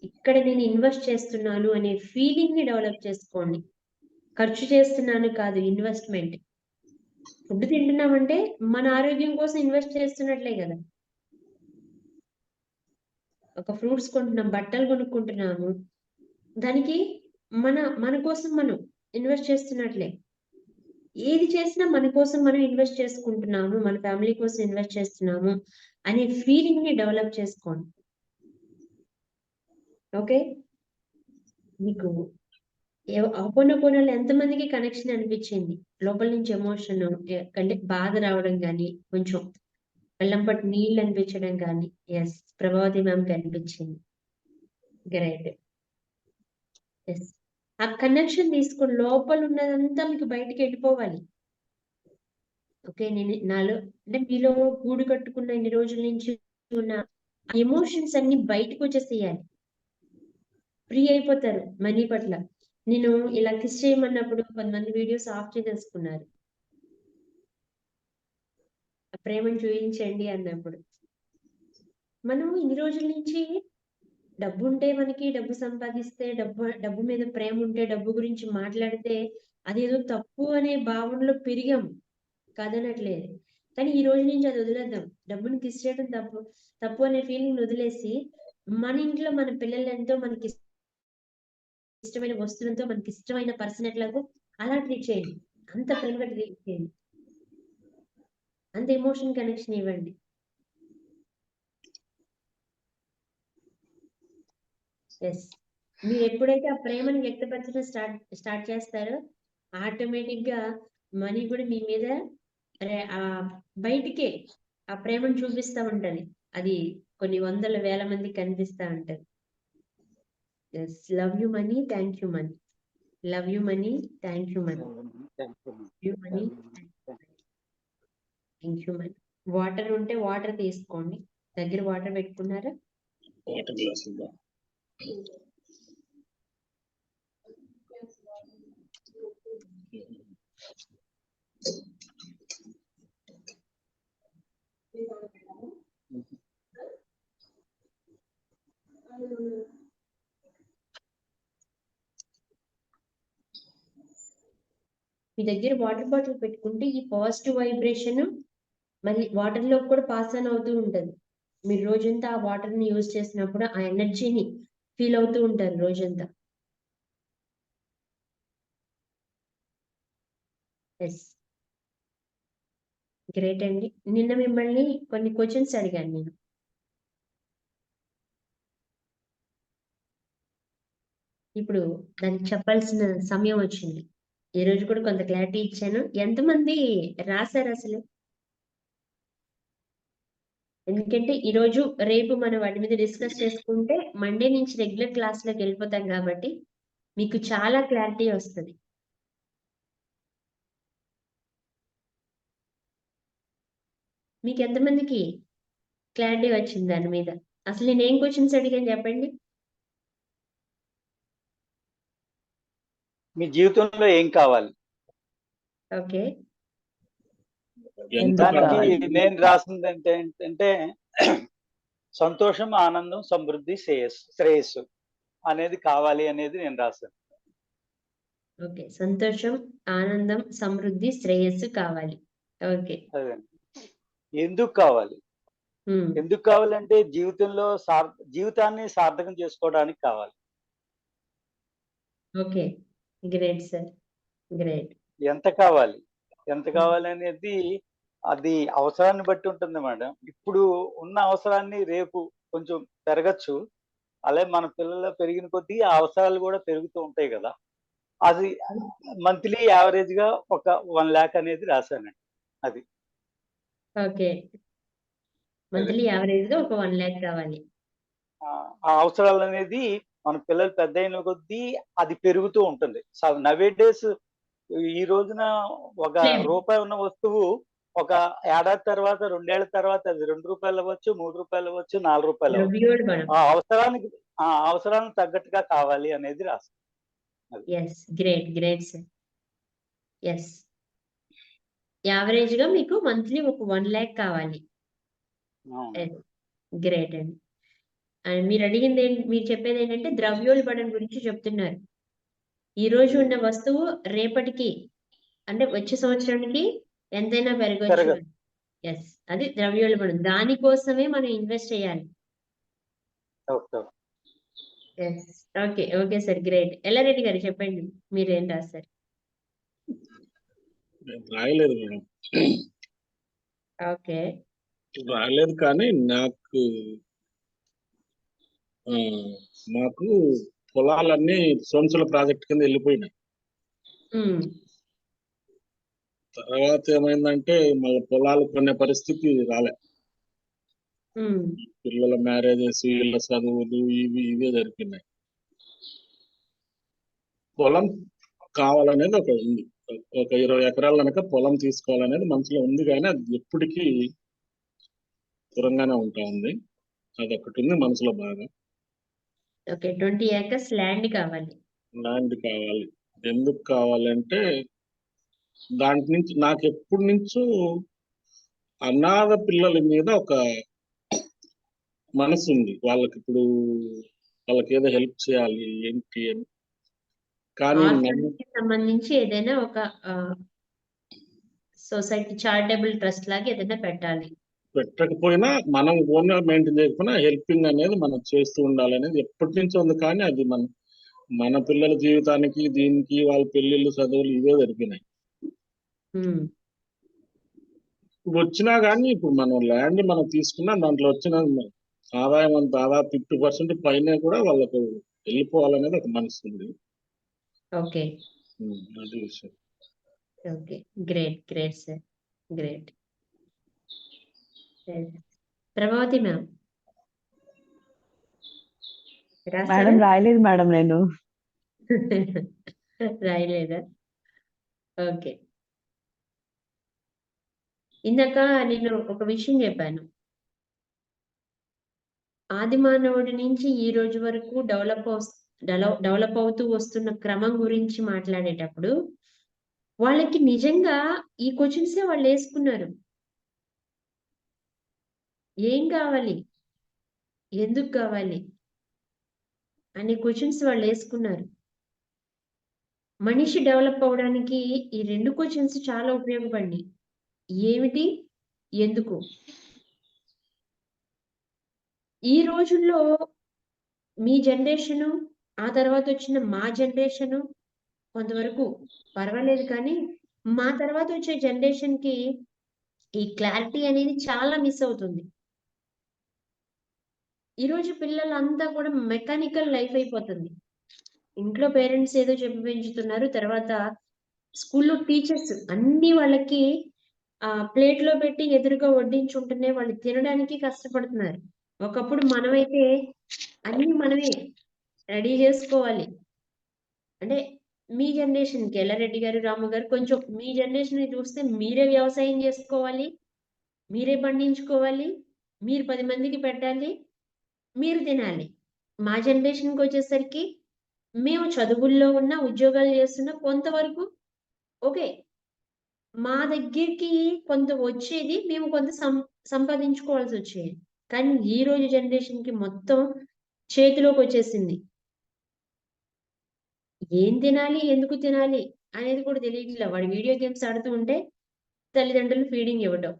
ఇక్కడ నేను ఇన్వెస్ట్ చేస్తున్నాను అనే ఫీలింగ్ ని డెవలప్ చేసుకోండి. ఖర్చు చేస్తున్నాను కాదు, ఇన్వెస్ట్మెంట్. ఫుడ్ తింటున్నామంటే మన ఆరోగ్యం కోసం ఇన్వెస్ట్ చేస్తున్నట్లే కదా. ఒక ఫ్రూట్స్ కొంటున్నాం, బట్టలు కొనుక్కుంటున్నాము, దానికి మన కోసం మనం ఇన్వెస్ట్ చేస్తున్నట్లే. ఏది చేసినా మన కోసం మనం ఇన్వెస్ట్ చేసుకుంటున్నాము, మన ఫ్యామిలీ కోసం ఇన్వెస్ట్ చేస్తున్నాము అనే ఫీలింగ్ ని డెవలప్ చేసుకోండి. ఓకే, మీకు అపోనపోనలో ఎంతమందికి కనెక్షన్ అనిపించింది లోపల నుంచి ఎమోషన్ అంటే బాధ రావడం కానీ కొంచెం బెల్లం పట్టు నీళ్ళు అనిపించడం కానీ ఎస్ ప్రభావతి మ్యామ్కి అనిపించింది గ్రేట్ ఎస్ ఆ కనెక్షన్ తీసుకుని లోపల ఉన్నదంతా మీకు బయటికి వెళ్ళిపోవాలి ఓకే నేను నాలో అంటే మీలో గూడు కట్టుకున్న ఇన్ని రోజుల నుంచి ఉన్న ఎమోషన్స్ అన్ని బయటకు వచ్చేసేయాలి ఫ్రీ అయిపోతారు మనీ పట్ల నేను ఇలా కిస్ చేయమన్నప్పుడు కొంతమంది వీడియోస్ ఆఫ్ చేసేసుకున్నారు ప్రేమను చూపించండి అన్నప్పుడు మనం ఇన్ని రోజుల నుంచి డబ్బు ఉంటే మనకి డబ్బు సంపాదిస్తే డబ్బు మీద ప్రేమ ఉంటే డబ్బు గురించి మాట్లాడితే అదేదో తప్పు అనే భావనలో పెరిగాం కాదనట్లేదు కానీ ఈ రోజు నుంచి అది వదిలేద్దాం డబ్బుని కిస్ చేయడం తప్పు అనే ఫీలింగ్ వదిలేసి మన ఇంట్లో మన పిల్లలు ఎంతో మనకి ఇష్టమైన వస్తువులతో మనకి ఇష్టమైన పర్సన్ ఎట్లాగో అలా ట్రీట్ చేయండి అంత ప్రేమగా ట్రీట్ చేయండి అంత ఎమోషన్ కనెక్షన్ ఇవ్వండి ఎస్ మీరు ఎప్పుడైతే ఆ ప్రేమను వ్యక్తపరచడం స్టార్ట్ చేస్తారో ఆటోమేటిక్ గా మనీ కూడా మీ మీద బయటికే ఆ ప్రేమను చూపిస్తా ఉంటది అది కొన్ని వందల వేల మందికి కనిపిస్తా ఉంటది yes love you Mani thank you money love you Mani thank you Mani you Mani thank you Mani water ఉంటే వాటర్ తీసుకోండి దగ్గర వాటర్ పెట్టుకున్నారా వాటర్ గ్లాస్ మీ దగ్గర వాటర్ బాటిల్ పెట్టుకుంటే ఈ పాజిటివ్ వైబ్రేషన్ మళ్ళీ వాటర్ లో కూడా పాస్ ఆన్ అవుతూ ఉంటది మీరు రోజంతా ఆ వాటర్ ని యూజ్ చేసినప్పుడు ఆ ఎనర్జీని ఫీల్ అవుతూ ఉంటారు రోజంతా ఎస్ గ్రేట్ అండి నిన్న మిమ్మల్ని కొన్ని క్వశ్చన్స్ అడిగాను నేను ఇప్పుడు దానికి చెప్పాల్సిన సమయం వచ్చింది ఈ రోజు కూడా కొంత క్లారిటీ ఇచ్చాను ఎంతమంది రాశారు అసలు ఎందుకంటే ఈ రోజు రేపు మనం వాటి మీద డిస్కస్ చేసుకుంటే మండే నుంచి రెగ్యులర్ క్లాస్ లోకి వెళ్ళిపోతాం కాబట్టి మీకు చాలా క్లారిటీ వస్తుంది మీకు ఎంతమందికి క్లారిటీ వచ్చింది దాని మీద అసలు నేను ఏం క్వశ్చన్స్ అడిగాను చెప్పండి మీ జీవితంలో ఏం కావాలి ఓకే దానికి నేను రాసింది ఏంటంటే సంతోషం ఆనందం సమృద్ధి శ్రేయస్సు అనేది కావాలి అనేది నేను రాశాను ఓకే సంతోషం ఆనందం సమృద్ధి శ్రేయస్సు కావాలి ఓకే అదే ఎందుకు కావాలి ఎందుకు కావాలంటే జీవితంలో జీవితాన్ని సార్థకం చేసుకోవడానికి కావాలి ఓకే గ్రేట్ సార్ గ్రేట్ ఎంత కావాలి అనేది అది అవసరాన్ని బట్టి ఉంటుంది మేడం ఇప్పుడు ఉన్న అవసరాన్ని రేపు కొంచెం పెరగచ్చు అలాగే మన పిల్లలు పెరిగిన కొద్దీ ఆ అవసరాలు కూడా పెరుగుతూ ఉంటాయి కదా అది మంత్లీ యావరేజ్ గా ఒక 1 lakh అనేది రాశానండి అది ఓకే మంత్లీ యావరేజ్ గా ఒక 1 lakh కావాలి ఆ అవసరాలు అనేది మన పిల్లలు పెద్ద అయిన కొద్దీ అది పెరుగుతూ ఉంటుంది నవే డేస్ ఈ రోజున ఒక రూపాయి ఉన్న వస్తువు ఒక ఏడాది తర్వాత 2 ఏళ్ల తర్వాత అది 2 రూపాయలు అవ్వచ్చు 3 రూపాయలు అవ్వచ్చు 4 రూపాయలు అవ్వచ్చు ఆ అవసరానికి తగ్గట్టుగా కావాలి అనేది రాస్తాం yes great sir yes average గా మీకు మంత్లీ ఒక 1 lakh కావాలి గ్రేట్ అండి అండ్ మీరు అడిగింది మీరు చెప్పేది ఏంటంటే ద్రవ్యోల్బణం గురించి చెప్తున్నారు ఈ రోజు ఉన్న వస్తువు రేపటికి అంటే వచ్చే సంవత్సరానికి ఎంతైనా పెరగచ్చు ఎస్ అది ద్రవ్యోల్బణం దానికోసమే మనం ఇన్వెస్ట్ చేయాలి okay okay sir great Yellareddy గారు చెప్పండి మీరేం రాస్తారు రాయలేదు మేడం ఓకే రాయలేదు కానీ నాకు పొలాలన్నీ సోమశిల ప్రాజెక్ట్ కింద వెళ్ళిపోయినాయి. ఉమ్, తర్వాత ఏమైందంటే మళ్ళీ పొలాలు కొనే పరిస్థితి రాలే. ఉమ్, పిల్లల మ్యారేజెస్, వీళ్ళ చదువులు ఇవే జరిగినాయి. పొలం కావాలనేది ఒక ఉంది. ఒక 20 ఎకరాల కనుక పొలం తీసుకోవాలనేది మనసులో ఉంది, కానీ అది ఎప్పటికీ దూరంగానే ఉంటా ఉంది. అదొకటి ఉంది మనసులో బాగా. ఓకే 20 acres ల్యాండ్ కావాలి. ల్యాండ్ కావాలి. ఎందుకు కావాలంటే దాంట్ నుంచి నాకు ఎప్పటి నుంచో అనాథ పిల్లల మీద ఒక మనసు ఉంది. వాళ్ళకి ఏదో హెల్ప్ చేయాలి ఏంటి అని. కానీ ఆర్ఫన్స్ కి సంబంధించి ఏదైనా ఒక సొసైటీ చారిటబుల్ ట్రస్ట్ లాగా ఏదైనా పెట్టాలి. పెట్టకపోయినా మనం ఓన్గా మెయింటైన్ చేయకపోయినా హెల్పింగ్ అనేది మనం చేస్తూ ఉండాలి అనేది ఎప్పటి నుంచో ఉంది. కానీ అది మన పిల్లల జీవితానికి దీనికి వాళ్ళ పెళ్ళిళ్ళు చదువులు ఇవే జరిగినాయి. ఉమ్, వచ్చినా కానీ ఇప్పుడు మనం ల్యాండ్ మనం తీసుకున్నా దాంట్లో వచ్చిన ఆదాయం అంత దాదాపు 50% పైన కూడా వాళ్ళకు వెళ్ళిపోవాలనేది ఒక మనసు ఉంది. ఓకే అది విషయం. Okay great sir, great. Prabhavati ma'am madam రాయలేదు మేడం నేను. రాయలేదా? ఓకే. ఇందాక నేను ఒక విషయం చెప్పాను. ఆది మానవుడి నుంచి ఈ రోజు వరకు డెవలప్ అవుతూ వస్తున్న క్రమం గురించి మాట్లాడేటప్పుడు వాళ్ళకి నిజంగా ఈ క్వశ్చన్సే వాళ్ళు వేసుకున్నారు. ఏం కావాలి, ఎందుకు కావాలి అనే క్వశ్చన్స్ వాళ్ళు వేసుకున్నారు. మనిషి డెవలప్ అవడానికి ఈ 2 క్వశ్చన్స్ చాలా ఉపయోగపడినాయి. ఏమిటి, ఎందుకు. ఈ రోజుల్లో మీ జనరేషను, ఆ తర్వాత వచ్చిన మా జనరేషను కొంతవరకు పర్వాలేదు, కానీ మా తర్వాత వచ్చే జనరేషన్కి ఈ క్లారిటీ అనేది చాలా మిస్ అవుతుంది. ఈరోజు పిల్లలంతా కూడా మెకానికల్ లైఫ్ అయిపోతుంది. ఇంట్లో పేరెంట్స్ ఏదో చెప్పి పెంచుతున్నారు, తర్వాత స్కూల్లో టీచర్స్ అన్ని వాళ్ళకి ప్లేట్లో పెట్టి ఎదురుగా వడ్డించుంటేనే వాళ్ళు తినడానికి కష్టపడుతున్నారు. ఒకప్పుడు మనమైతే అన్ని మనమే రెడీ చేసుకోవాలి. అంటే మీ జనరేషన్కి ఎల్లారెడ్డి గారు, రాము గారు, కొంచెం మీ జనరేషన్ చూస్తే మీరే వ్యవసాయం చేసుకోవాలి, మీరే పండించుకోవాలి, మీరు 10 మందికి పెట్టాలి, మీరు తినాలి. మా జనరేషన్కి వచ్చేసరికి మేము చదువుల్లో ఉన్న, ఉద్యోగాలు చేస్తున్న, కొంతవరకు ఓకే మా దగ్గరికి కొంత వచ్చేది, మేము కొంత సంపాదించుకోవాల్సి వచ్చేది. కానీ ఈ రోజు జనరేషన్కి మొత్తం చేతిలోకి వచ్చేసింది. ఏం తినాలి, ఎందుకు తినాలి అనేది కూడా తెలియట్లే. వాడు వీడియో గేమ్స్ ఆడుతూ ఉంటే తల్లిదండ్రులు ఫీడింగ్ ఇవ్వడం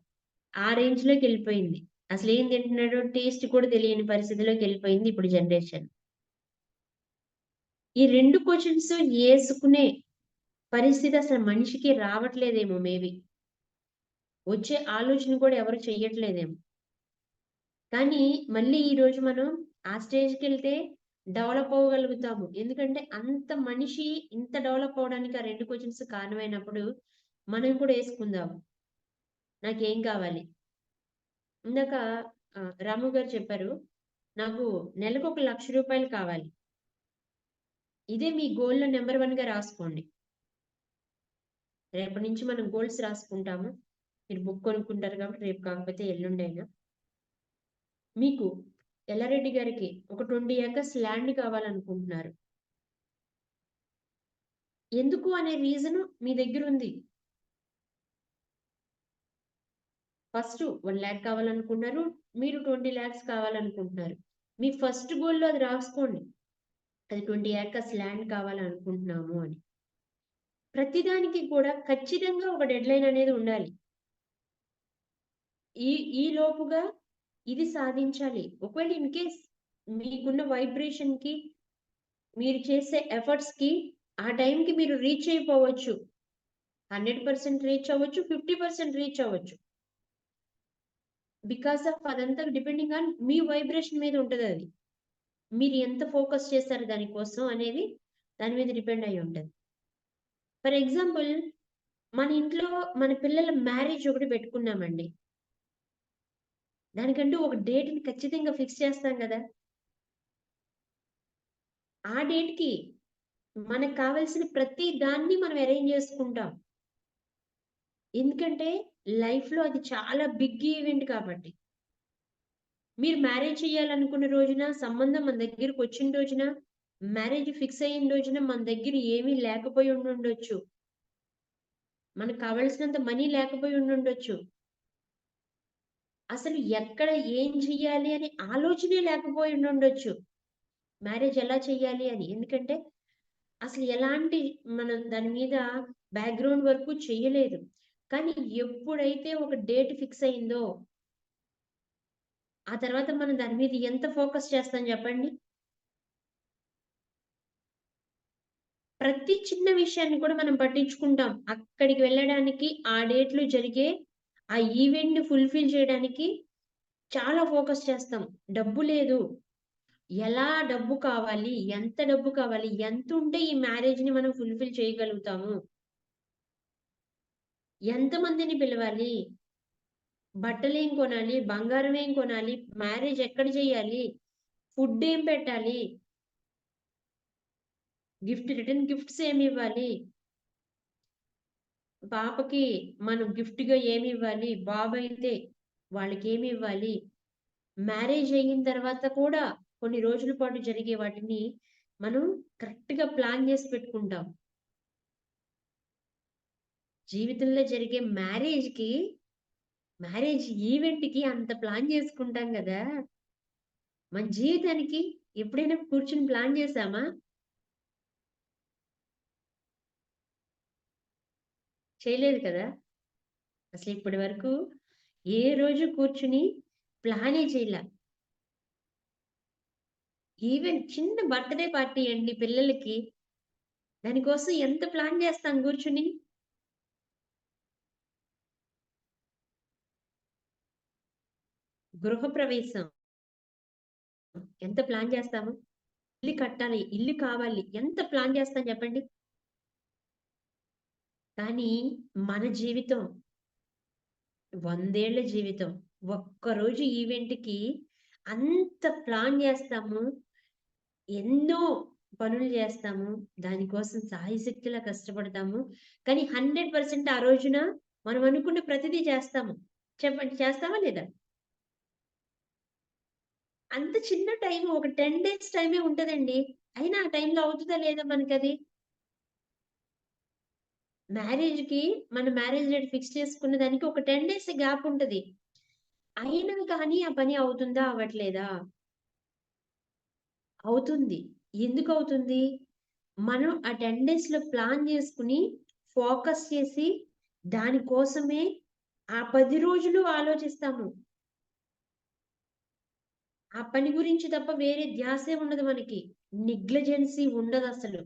ఆ రేంజ్ లోకి వెళ్ళిపోయింది. అసలు ఏం తింటున్నాడో టేస్ట్ కూడా తెలియని పరిస్థితిలోకి వెళ్ళిపోయింది ఇప్పుడు జనరేషన్. ఈ 2 క్వశ్చన్స్ వేసుకునే పరిస్థితి అసలు మనిషికి రావట్లేదేమో. మేబీ వచ్చే ఆలోచన కూడా ఎవరు చెయ్యట్లేదేమో. కానీ మళ్ళీ ఈ రోజు మనం ఆ స్టేజ్కి వెళ్తే డెవలప్ అవ్వగలుగుతాము. ఎందుకంటే అంత మనిషి ఇంత డెవలప్ అవడానికి ఆ 2 క్వశ్చన్స్ కారణమైనప్పుడు మనం కూడా వేసుకుందాము. నాకేం కావాలి. ఇందాక రాము గారు చెప్పారు, నాకు నెలకు 1,00,000 రూపాయలు కావాలి. ఇదే మీ గోల్లో నెంబర్ 1గా రాసుకోండి. రేపటి నుంచి మనం గోల్స్ రాసుకుంటాము. మీరు బుక్ కొనుక్కుంటారు కాబట్టి రేపు కాకపోతే ఎల్లుండైనా. మీకు ఎల్లారెడ్డి గారికి ఒక 20 acres ల్యాండ్ కావాలనుకుంటున్నారు. ఎందుకు అనే రీజన్ మీ దగ్గర ఉంది. ఫస్ట్ 1 lakh కావాలనుకుంటున్నారు, మీరు 20 lakhs కావాలనుకుంటున్నారు. మీ ఫస్ట్ గోల్లో అది రాసుకోండి, అది 20 acres ల్యాండ్ కావాలనుకుంటున్నాము అని. ప్రతిదానికి కూడా ఖచ్చితంగా ఒక డెడ్ లైన్ అనేది ఉండాలి. ఈ లోపుగా ఇది సాధించాలి. ఒకవేళ ఇన్ కేస్ మీకున్న వైబ్రేషన్ కి, మీరు చేసే ఎఫర్ట్స్ కి ఆ టైంకి మీరు రీచ్ అయిపోవచ్చు. 100% రీచ్ అవ్వచ్చు, 50% రీచ్ అవ్వచ్చు. బికాస్ ఆఫ్ అదంతా డిపెండింగ్ ఆన్ మీ వైబ్రేషన్ మీద ఉంటుంది అది. మీరు ఎంత ఫోకస్ చేశారు దానికోసం అనేది దాని మీద డిపెండ్ అయి ఉంటుంది. ఫర్ ఎగ్జాంపుల్, మన ఇంట్లో మన పిల్లల మ్యారేజ్ ఒకటి పెట్టుకున్నామండి. దానికంటూ ఒక డేట్‌ని ఖచ్చితంగా ఫిక్స్ చేస్తాం కదా! ఆ డేట్‌కి మనకు కావాల్సిన ప్రతి దాన్ని మనం అరేంజ్ చేసుకుంటాం. ఎందుకంటే లైఫ్‌లో అది చాలా బిగ్ ఈవెంట్ కాబట్టి. మీరు మ్యారేజ్ చేయాలనుకున్న రోజున, సంబంధం మన దగ్గరకొచ్చిన రోజున, మ్యారేజ్ ఫిక్స్ అయిన రోజున మన దగ్గర ఏమీ లేకపోయి ఉండుండొచ్చు. మనకు కావాల్సినంత మనీ లేకపోయి ఉండుండొచ్చు. అసలు ఎక్కడ ఏం చెయ్యాలి అనే ఆలోచనే లేకపోయి ఉండుండొచ్చు. మ్యారేజ్ ఎలా చెయ్యాలి అని. ఎందుకంటే అసలు ఎలాంటి మనం దాని మీద బ్యాక్‌గ్రౌండ్ వర్కు చెయ్యలేదు. కానీ ఎప్పుడైతే ఒక డేట్ ఫిక్స్ అయిందో, ఆ తర్వాత మనం దాని మీద ఎంత ఫోకస్ చేస్తాం చెప్పండి? ప్రతి చిన్న విషయాన్ని కూడా మనం పట్టించుకుంటాం. అక్కడికి వెళ్ళడానికి, ఆ డేట్‌లో జరిగే ఆ ఈవెంట్‌ని ఫుల్‌ఫిల్ చేయడానికి చాలా ఫోకస్ చేస్తాం. డబ్బు లేదు. ఎలా డబ్బు కావాలి? ఎంత డబ్బు కావాలి? ఎంతుంటే ఈ మ్యారేజ్‌ని మనం ఫుల్‌ఫిల్ చేయగలుగుతాము? ఎంతమందిని పిలవాలి? బట్టలేం కొనాలి? బంగారం ఏం కొనాలి? మ్యారేజ్ ఎక్కడ చేయాలి? ఫుడ్ ఏం పెట్టాలి? రిటర్న్ గిఫ్ట్స్ ఏమివ్వాలి? పాపకి మనం గిఫ్ట్‌గా ఏమివ్వాలి? బాబయితే వాళ్ళకేమివ్వాలి? మ్యారేజ్ అయిన తర్వాత కూడా కొన్ని రోజుల పాటు జరిగే వాటిని మనం కరెక్ట్‌గా ప్లాన్ చేసి పెట్టుకుంటాం. జీవితంలో జరిగే మ్యారేజ్ ఈవెంట్‌కి అంత ప్లాన్ చేసుకుంటాం గదా! మన జీవితానికి ఎప్పుడైనా కూర్చొని ప్లాన్ చేశామా? చేయలేదు కదా! అసలిప్పటి వరకు ఏ రోజు కూర్చొని ప్లానే చేయలా. ఈవెన్ చిన్న బర్త్‌డే పార్టీ అండి పిల్లలకి. దానికోసం ఎంత ప్లాన్ చేస్తాం కూర్చొని. గృహప్రవేశం ఎంత ప్లాన్ చేస్తాము. ఇల్లు కట్టాలి, ఇల్లు కావాలి. ఎంత ప్లాన్ చేస్తాం చెప్పండి. కానీ మన జీవితం 100 ఏళ్ల జీవితం. ఒక్కరోజు ఈవెంట్‌కి అంత ప్లాన్ చేస్తాము. ఎన్నో పనులు చేస్తాము. దానికోసం శాయశక్తులా కష్టపడతాము. కానీ 100% ఆ రోజున మనం అనుకున్న ప్రతిదీ చేస్తాము. చెప్పండి, చేస్తామా లేదా? అంత చిన్న టైము ఒక 10 డేస్ టైమే ఉంటదండి. అయినా ఆ టైంలో అవుతదా లేదా మనకది? మ్యారేజ్‌కి మన మ్యారేజ్ డేట్ ఫిక్స్ చేసుకున్న దానికి ఒక 10 డేస్ గ్యాప్ ఉంటది. అయినా కానీ ఆ పని అవుతుందా? అవ్వట్లేదా? అవుతుంది. ఎందుకవుతుంది? మనం ఆ 10 డేస్‌లో ప్లాన్ చేసుకొని, ఫోకస్ చేసి, దాని కోసమే ఆ 10 రోజులు ఆలోచిస్తాము. ఆ పని గురించి తప్ప వేరే ధ్యాసే ఉండదు మనకి. నెగ్లిజెన్సీ ఉండదసలు.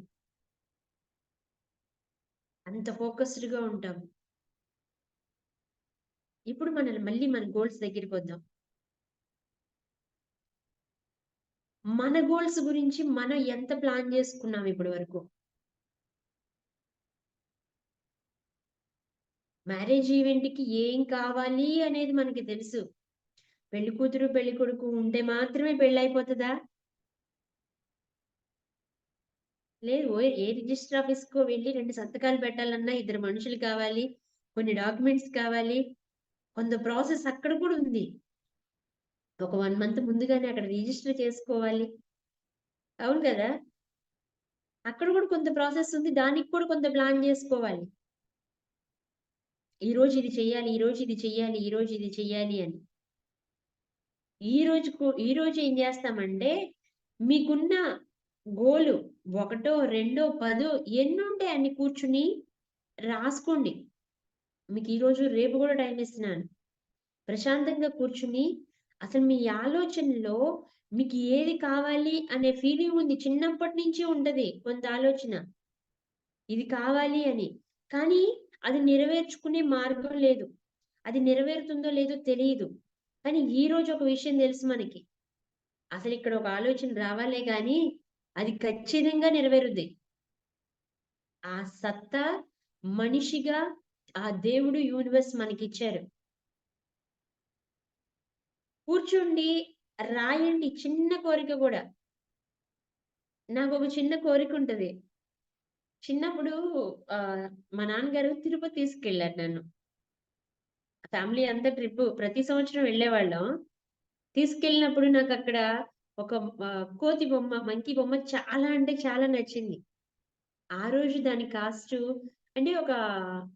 అంత ఫోకస్డ్‌గా ఉంటాం. ఇప్పుడు మళ్ళీ మన గోల్స్ దగ్గరికొద్దాం. మన గోల్స్ గురించి మనం ఎంత ప్లాన్ చేసుకున్నాం ఇప్పటి వరకు? మ్యారేజ్ ఈవెంట్‌కి ఏం కావాలి అనేది మనకి తెలుసు. పెళ్లి కూతురు, పెళ్లి కొడుకు ఉంటే మాత్రమే పెళ్లయిపోతదా? లేదు. ఏ రిజిస్టర్ ఆఫీస్‌కో వెళ్లి 2 సంతకాలు పెట్టాలన్నా ఇద్దరు మనుషులు కావాలి. కొన్ని డాక్యుమెంట్స్ కావాలి. కొంత ప్రాసెస్ అక్కడ కూడా ఉంది. ఒక 1 మంత్ ముందుగానే అక్కడ రిజిస్టర్ చేసుకోవాలి. అవును గదా! అక్కడ కూడా కొంత ప్రాసెస్ ఉంది. దానికి కూడా కొంత ప్లాన్ జేసుకోవాలి. ఈరోజు ఇది చెయ్యాలి, ఈరోజు ఇది చెయ్యాలి, ఈరోజు ఇది చెయ్యాలి అని. ఈరోజు ఏం జేస్తామంటే, మీకున్న గోలు ఒకటో, రెండో, పదో ఎన్నుంటే అన్ని కూర్చుని రాసుకోండి. మీకు ఈరోజు, రేపు గూడా టైమ్ ఇస్తున్నాను. ప్రశాంతంగా కూర్చుని అసలు మీ ఆలోచనలో మీకు ఏది కావాలి అనే ఫీలింగ్ ఉంది. చిన్నప్పటి నుంచి ఉంటది కొంత ఆలోచన. ఇది కావాలి అని. కానీ అది నెరవేర్చుకునే మార్గం లేదు. అది నెరవేరుతుందో లేదో తెలీదు. కానీ ఈరోజు ఒక విషయం తెలుసు మనకి. అసలు ఇక్కడ ఒక ఆలోచన రావాలే గాని అది ఖచ్చితంగా నెరవేరుద్ది. ఆ సత్తా మనిషిగా ఆ దేవుడు యూనివర్స్ మనకిచ్చారు. కూర్చోండి, రాయండి చిన్న కోరిక కూడా. నాకొక చిన్న కోరిక ఉంటది. చిన్నప్పుడు మా నాన్నగారు తిరుపతి తీసుకెళ్లారు నన్ను. ఫ్యామిలీ అంతా ట్రిప్ ప్రతి సంవత్సరం వెళ్ళేవాళ్ళం. తీసుకెళ్ళినప్పుడు నాకక్కడ ఒక కోతి బొమ్మ, మంకీ బొమ్మ చాలా అంటే చాలా నచ్చింది. ఆ రోజు దాని కాస్ట్ అంటే ఒక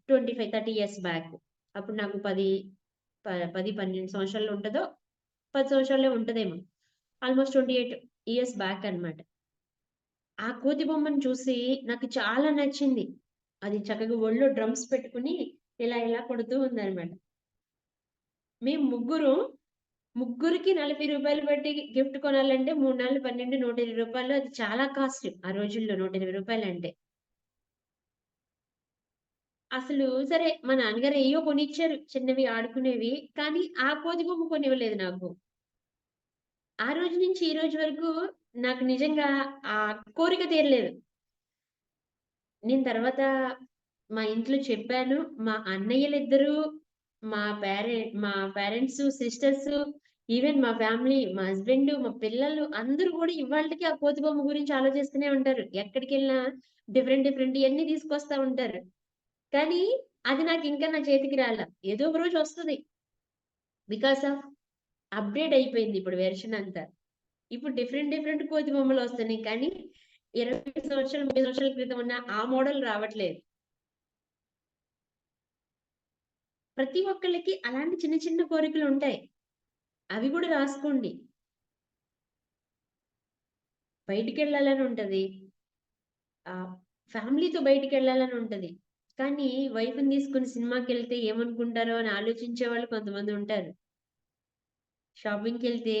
25, 30 ఇయర్స్ బ్యాక్. అప్పుడు నాకు 10, 12 సంవత్సరాలు ఉంటదో, 10 సంవత్సరాలే ఉంటదేమో. ఆల్మోస్ట్ 28 ఇయర్స్ బ్యాక్ అన్నమాట. ఆ కోతి బొమ్మను చూసి నాకు చాలా నచ్చింది. అది చక్కగా ఒళ్ళో డ్రమ్స్ పెట్టుకొని ఇలా ఇలా కొడుతూ ఉందన్నమాట. మేము ముగ్గురికి రూ. 40 పెట్టి గిఫ్ట్ కొనాలంటే 3, 4, 12, రూ. 120 అది చాలా కాస్ట్ ఆ రోజుల్లో రూ. 120 అంటే. అసలు సరే మా నాన్నగారు ఏయ్యో కొనిచ్చారు చిన్నవి ఆడుకునేవి. కానీ ఆ కోతి బొమ్మ కొనివ్వలేదు నాకు. ఆ రోజు నుంచి ఈ రోజు వరకు నాకు నిజంగా ఆ కోరిక తీరలేదు. నేను తర్వాత మా ఇంట్లో చెప్పాను. మా అన్నయ్యలిద్దరూ, మా పేరెంట్స్, సిస్టర్స్, ఈవెన్ మా ఫ్యామిలీ, మా హస్బెండ్, మా పిల్లలు అందరూ కూడా ఇవాల్టికి ఆ కోతి బొమ్మ గురించి ఆలోచిస్తూనే ఉంటారు. ఎక్కడికెళ్ళినా డిఫరెంట్ ఇయన్నీ తీసుకొస్తా ఉంటారు. కానీ అది నాకింకా నా చేతికి రాలా. ఏదో ఒక రోజు వస్తది. బికాస్ ఆఫ్ అప్‌డేట్ అయిపోయింది ఇప్పుడు వెర్షన్ అంతా. ఇప్పుడు డిఫరెంట్ కోతి బొమ్మలొస్తున్నాయి. కానీ 20 సంవత్సరాలు, 30 సంవత్సరాల క్రితం ఉన్న ఆ మోడల్ రావట్లేదు. ప్రతి ఒక్కళ్ళకి అలాంటి చిన్న చిన్న కోరికలుంటాయి. అవి కూడా రాసుకోండి. బయటికెళ్ళాలని ఉంటది. ఫ్యామిలీతో బయటికెళ్ళాలని ఉంటది. కానీ వైఫ్‌ని తీసుకొని సినిమాకెళ్తే ఏమనుకుంటారో అని ఆలోచించే వాళ్ళు కొంతమంది ఉంటారు. షాపింగ్‌కెళ్తే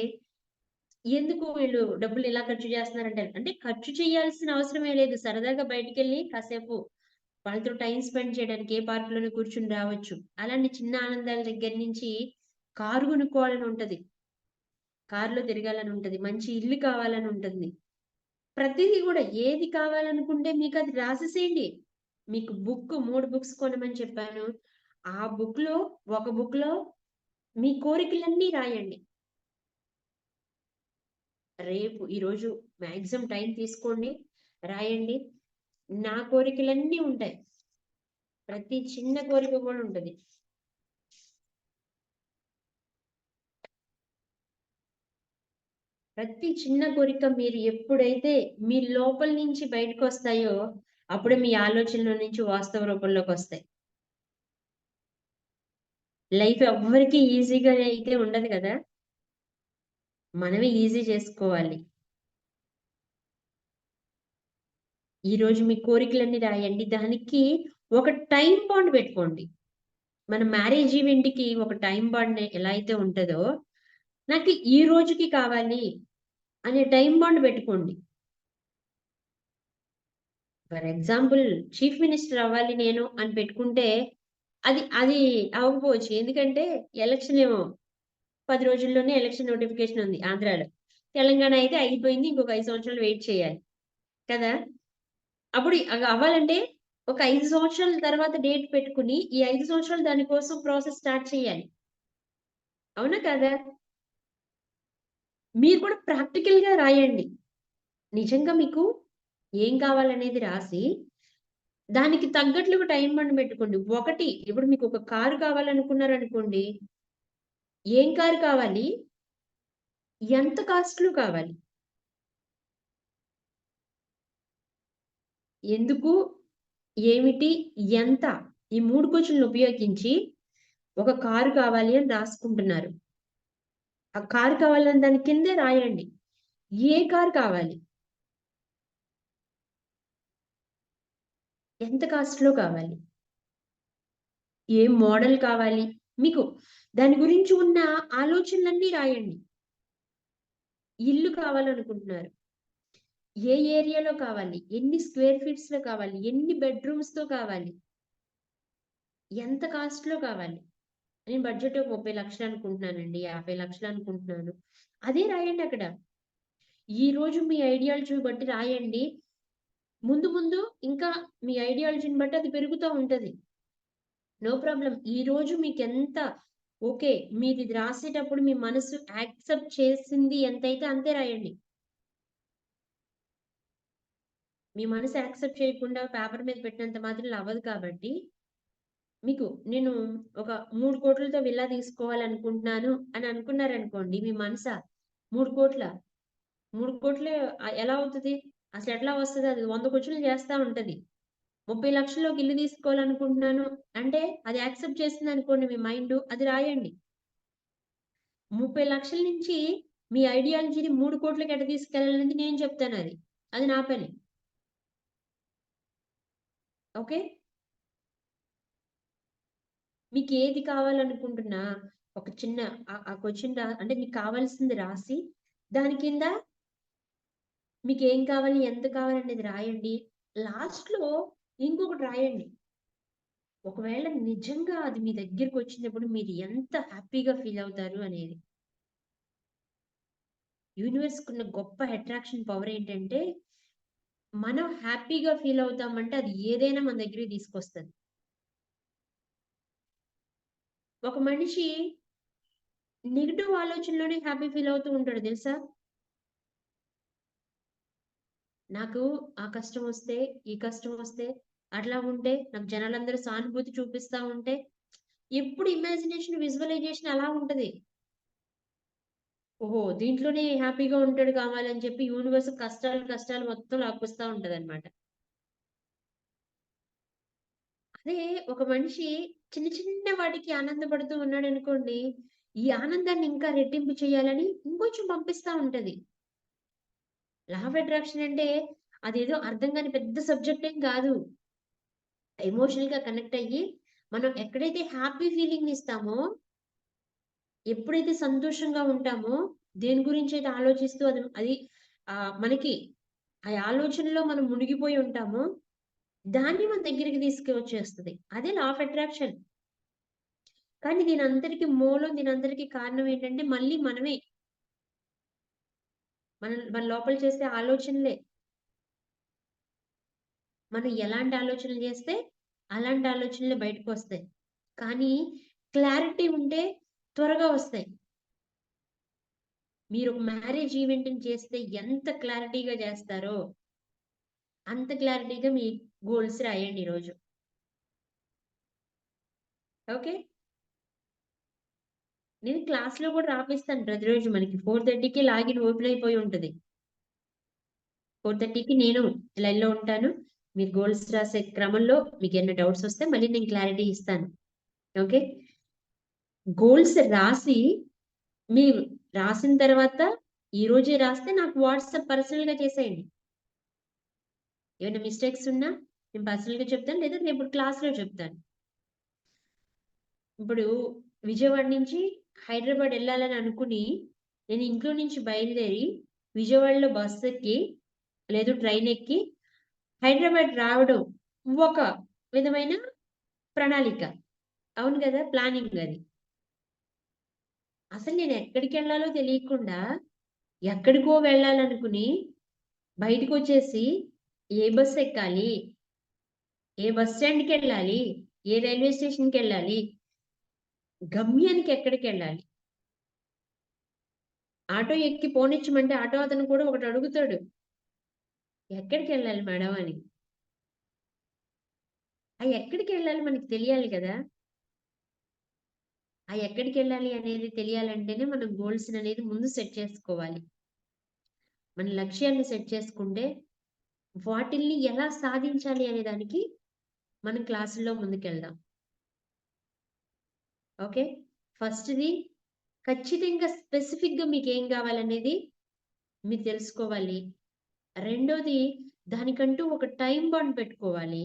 ఎందుకు వీళ్ళు డబ్బులు ఇలా ఖర్చు చేస్తున్నారంటారు. అంటే ఖర్చు చేయాల్సిన అవసరమే లేదు. సరదాగా బయటికెళ్ళి కాసేపు వాళ్ళతో టైమ్ స్పెండ్ చేయడానికి ఏ పార్క్‌లోనో కూర్చొని రావచ్చు. అలాంటి చిన్న ఆనందాల దగ్గర నుంచి కారు కొనుక్కోవాలని ఉంటది. కారులో తిరగాలని ఉంటది. మంచి ఇల్లు కావాలని ఉంటుంది. ప్రతీది గూడా ఏది కావాలనుకుంటే మీకది రాసేసేయండి. మీకు 3 బుక్స్ కొనమని చెప్పాను. ఆ ఒక బుక్‌లో మీ కోరికలన్నీ రాయండి. రేపు ఈరోజు మాక్సిమం టైం తీసుకోండి. రాయండి. నా కోరికలన్నీ ఉంటాయి. ప్రతి చిన్న కోరిక కూడా ఉంటది. ప్రతి చిన్న కోరిక మీరు ఎప్పుడైతే మీ లోపల నుంచి బయటకొస్తాయో, అప్పుడే మీ ఆలోచనలో నుంచి వాస్తవ రూపంలోకొస్తాయి. లైఫ్ ఎవ్వరికీ ఈజీగా అయితే ఉండదు గదా! మనమే ఈజీ చేసుకోవాలి. ఈరోజు మీ కోరికలన్నీ రాయండి. దానికి ఒక టైమ్ బౌండ్ పెట్టుకోండి. మన మ్యారేజ్ ఈవెంట్‌కి ఒక టైమ్ బౌండ్ ఎలా అయితే ఉంటదో, నాకు ఈ రోజుకి కావాలి అనే టైమ్ బౌండ్ పెట్టుకోండి. ఫర్ ఎగ్జాంపుల్ చీఫ్ మినిస్టర్ అవ్వాలి నేను అని పెట్టుకుంటే, అది అవ్వకపోవచ్చు. ఎందుకంటే ఎలక్షన్ ఏమో 10 రోజుల్లోనే ఎలక్షన్ నోటిఫికేషన్ ఉంది ఆంధ్రాలో. తెలంగాణ అయితే అయిపోయింది. ఇంకొక 5 సంవత్సరాలు వెయిట్ చేయాలి. కదా! అప్పుడు అవ్వాలంటే ఒక 5 సంవత్సరాల తర్వాత డేట్ పెట్టుకొని, ఈ 5 సంవత్సరాలు దాని కోసం ప్రాసెస్ స్టార్ట్ చేయాలి. అవునా కాదా? మీరు కూడా ప్రాక్టికల్‌గా రాయండి. నిజంగా మీకు ఏం కావాలనేది రాసి, దానికి తగ్గట్లుగా టైమ్ బౌండ్ పెట్టుకోండి. ఇప్పుడు మీకు ఒక కారు కావాలనుకున్నారనుకోండి. ఏం కారు కావాలి? ఎంత కాస్ట్‌లో కావాలి? ఎందుకు? ఏమిటి? ఎంత? ఈ 3 క్వెషన్‌లు ఉపయోగించి ఒక కారు కావాలి అని రాసుకుంటున్నారు. ఆ కారు కావాలని దాని కిందే రాయండి. ఏ కారు కావాలి? ఎంత కాస్ట్‌లో కావాలి? ఏ మోడల్ కావాలి? మీకు దాని గురించి ఉన్న ఆలోచనలన్నీ రాయండి. ఇల్లు కావాలనుకుంటున్నారు. ఏ ఏరియాలో కావాలి? ఎన్ని స్క్వేర్ ఫీట్స్‌లో కావాలి? ఎన్ని బెడ్‌రూమ్స్‌తో కావాలి? ఎంత కాస్ట్‌లో కావాలి? నేను బడ్జెట్ ఒక 30 లక్షలు అనుకుంటున్నానండి. 50 లక్షలు అనుకుంటున్నాను. అదే రాయండి అక్కడ. ఈ రోజు మీ ఐడియాలజీ బట్టి రాయండి. ముందు ముందు ఇంకా మీ ఐడియాలజీని బట్టి అది పెరుగుతూ ఉంటది. No problem. ఈ రోజు మీకెంత ఓకే. మీరు ఇది రాసేటప్పుడు మీ మనసు యాక్సెప్ట్ చేసింది ఎంతైతే అంతే రాయండి. మీ మనసు యాక్సెప్ట్ చేయకుండా పేపర్ మీద పెట్టినంత మాత్రం అవ్వదు కాబట్టి, మీకు నేను ఒక 3,00,00,000తో విల్లా తీసుకోవాలనుకుంటున్నాను అని అనుకున్నారనుకోండి, మీ మనసా 3,00,00,000 3,00,00,000 ఎలా అవుతది? అసలెట్లా వస్తది? అది 100 క్వెషన్‌లు చేస్తా ఉంటది. 30,00,000లోకి ఇల్లు తీసుకోవాలనుకుంటున్నాను అంటే, అది యాక్సెప్ట్ చేసిందనుకోండి మీ మైండు, అది రాయండి. 30,00,000 నుంచి మీ ఐడియాలజీని 3,00,00,000కి ఎట్ట తీసుకెళ్ళాలనేది నేను చెప్తానది. అది నా పని. ఓకే. మీకేది కావాలనుకుంటున్నా ఒక చిన్న ఆ క్వెషన్ అంటే మీకు కావాల్సింది రాసి, దాని కింద మీకేం కావాలి, ఎంత కావాలనేది రాయండి. లాస్ట్‌లో ఇంకొకటి రాయండి. ఒకవేళ నిజంగా అది మీ దగ్గరికొచ్చినప్పుడు మీరు ఎంత హ్యాపీగా ఫీల్ అవుతారు అనేది. యూనివర్స్‌కున్న గొప్ప అట్రాక్షన్ పవర్ ఏంటంటే, మనం హ్యాపీగా ఫీల్ అవుతామంటే అది ఏదైనా మన దగ్గరికి తీసుకొస్తది. ఒక మనిషి నెగెటివ్ ఆలోచనలోనే హ్యాపీ ఫీల్ అవుతూ ఉంటాడు తెలుసా? నాకు ఆ కష్టం వస్తే, ఈ కష్టం వస్తే, అట్లా ఉంటే, నాకు జనాలందరూ సానుభూతి చూపిస్తా ఉంటే, ఎప్పుడు ఇమాజినేషన్, విజువలైజేషన్ అలా ఉంటది. ఓహో! దీంట్లోనే హ్యాపీగా ఉంటాడు కావాలని చెప్పి యూనివర్స్ కష్టాలు, కష్టాలు మొత్తం లాక్కొస్తా ఉంటదన్నమాట. అదే ఒక మనిషి చిన్న చిన్న వాటికి ఆనందపడుతూ ఉన్నాడనుకోండి, ఈ ఆనందాన్ని ఇంకా రెట్టింపు చేయాలని ఇంకొంచెం పంపిస్తా ఉంటది. లా ఆఫ్ అట్రాక్షన్ అంటే అదేదో అర్థం కాని పెద్ద సబ్జెక్ట్ ఏం కాదు. ఎమోషనల్‌గా కనెక్ట్ అయ్యి, మనం ఎక్కడైతే హ్యాపీ ఫీలింగ్‌ని ఇస్తామో, ఎప్పుడైతే సంతోషంగా ఉంటామో, దేని గురించైతే ఆలోచిస్తూ అది అది మనకి ఆ ఆలోచనలో మనం మునిగిపోయి ఉంటామో, దాన్ని మన దగ్గరికి తీసుకొచ్చేస్తది. అదే లా ఆఫ్ అట్రాక్షన్. కానీ దీనంతటికి కారణం ఏంటంటే, మళ్ళీ మనమే. మన లోపల చేసే ఆలోచనలే. మనం ఎలాంటి ఆలోచనలు చేస్తే, అలాంటి ఆలోచనలే బయటకొస్తాయి. కానీ క్లారిటీ ఉంటే త్వరగా వస్తాయి. మీరు ఒక మ్యారేజ్ ఈవెంట్‌ని చేస్తే ఎంత క్లారిటీగా చేస్తారో, అంత క్లారిటీగా మీ గోల్స్ రాయండి ఈరోజు. ఓకే. నేను క్లాస్‌లో కూడా రాపిస్తాను ప్రతిరోజు. మనకి 4:30కి లాగిన్ ఓపెన్ అయిపోయి ఉంటది. 4:30కి నేను లైన్‌లో ఉంటాను. మీరు గోల్స్ రాసే క్రమంలో మీకేమైనా డౌట్స్ వస్తే మళ్ళీ నేను క్లారిటీ ఇస్తాను. ఓకే. గోల్స్ రాసి, మీరు రాసిన తర్వాత ఈరోజే రాస్తే నాకు వాట్సాప్ పర్సనల్‌గా చేసేయండి. ఏమైనా మిస్టేక్స్ ఉన్నా నేను పర్సనల్‌గా చెప్తాను. లేదా రేపు క్లాస్‌లో చెప్తాను. ఇప్పుడు విజయవాడ నుంచి హైదరాబాద్ ఎళ్ళాలని అనుకుని, నేను ఇంట్లో నుంచి బయలుదేరి విజయవాడలో బస్ ఎక్కి, లేదు ట్రైన్ ఎక్కి హైదరాబాద్ రావడం ఒక విధమైన ప్రణాళిక. అవును గదా! ప్లానింగ్ అది. అసలు నేను ఎక్కడికెళ్ళాలో తెలియకుండా, ఎక్కడికో వెళ్ళాలనుకుని బయటికొచ్చేసి ఏ బస్ ఎక్కాలి? ఏ బస్ స్టాండ్‌కెళ్ళాలి? ఏ రైల్వే స్టేషన్‌కెళ్ళాలి? గమ్యానికి ఎక్కడికెళ్ళాలి? ఆటో ఎక్కి పోనిచ్చమంటే ఆటో అతను కూడా ఒకటి అడుగుతాడు. ఎక్కడికెళ్ళాలి మేడం అని. ఎక్కడికెళ్ళాలి మనకి తెలియాలి గదా! ఎక్కడికెళ్ళాలి అనేది తెలియాలంటేనే మనం గోల్స్‌ననేది ముందు సెట్ చేసుకోవాలి. మన లక్ష్యాన్ని సెట్ చేసుకుంటే, వాటిల్ని ఎలా సాధించాలి అనే దానికి మనం క్లాసుల్లో ముందుకెళ్దాం. ఓకే. ఫస్ట్‌ది ఖచ్చితంగా స్పెసిఫిక్‌గా మీకేం గావాలనేది మీరు తెలుసుకోవాలి. రెండోది దానికంటూ ఒక టైమ్ బౌండ్ పెట్టుకోవాలి.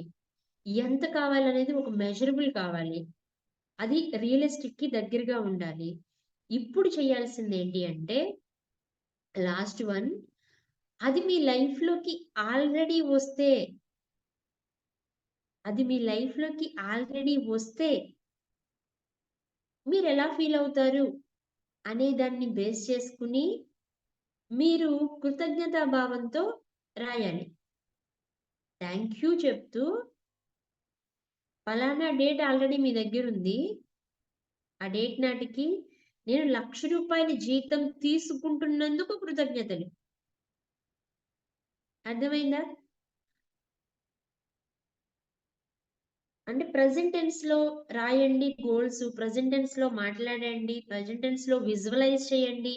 ఎంత కావాలనేది ఒక మెజరబుల్ కావాలి. అది రియలిస్టిక్‌కి దగ్గరగా ఉండాలి. ఇప్పుడు చేయాల్సిందేంటి అంటే లాస్ట్ వన్, అది మీ లైఫ్‌లోకి ఆల్రెడీ వస్తే, మీరెలా ఫీల్ అవుతారు అనే దాన్ని బేస్ చేసుకొని మీరు కృతజ్ఞతా భావంతో రాయాలి. థ్యాంక్ యూ చెప్తూ ఫలానా డేట్ ఆల్రెడీ మీ దగ్గర ఉంది. ఆ డేట్ నాటికి నేను ₹1,00,000 జీతం తీసుకుంటున్నందుకు కృతజ్ఞతలు. అర్థమైందా? అంటే ప్రెజెంట్ టెన్స్ లో రాయండి గోల్స్, ప్రెజెంట్ టెన్స్ లో మాట్లాడండి, ప్రెజెంట్ టెన్స్ లో విజువలైజ్ చేయండి,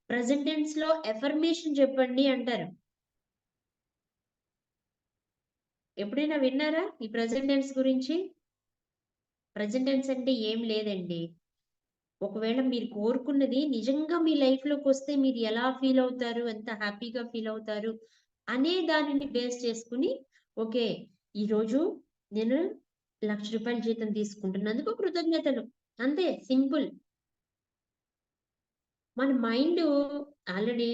ప్రెజెంట్ టెన్స్ లో ఎఫర్మేషన్ చెప్పండి అంటారు. ఎప్పుడైనా విన్నారా ఈ ప్రెజెంట్ టెన్స్ గురించి? ప్రెజెంట్ టెన్స్ అంటే ఏం లేదండి. ఒకవేళ మీరు కోరుకున్నది నిజంగా మీ లైఫ్ లోకి వస్తే మీరు ఎలా ఫీల్ అవుతారు, ఎంత హ్యాపీగా ఫీల్ అవుతారు అనే దానిని బేస్ చేసుకుని, ఓకే ఈరోజు నేను ₹1,00,000 జీతం తీసుకుంటున్నందుకు కృతజ్ఞతలు. అంతే, సింపుల్. మన మైండ్ ఆల్రెడీ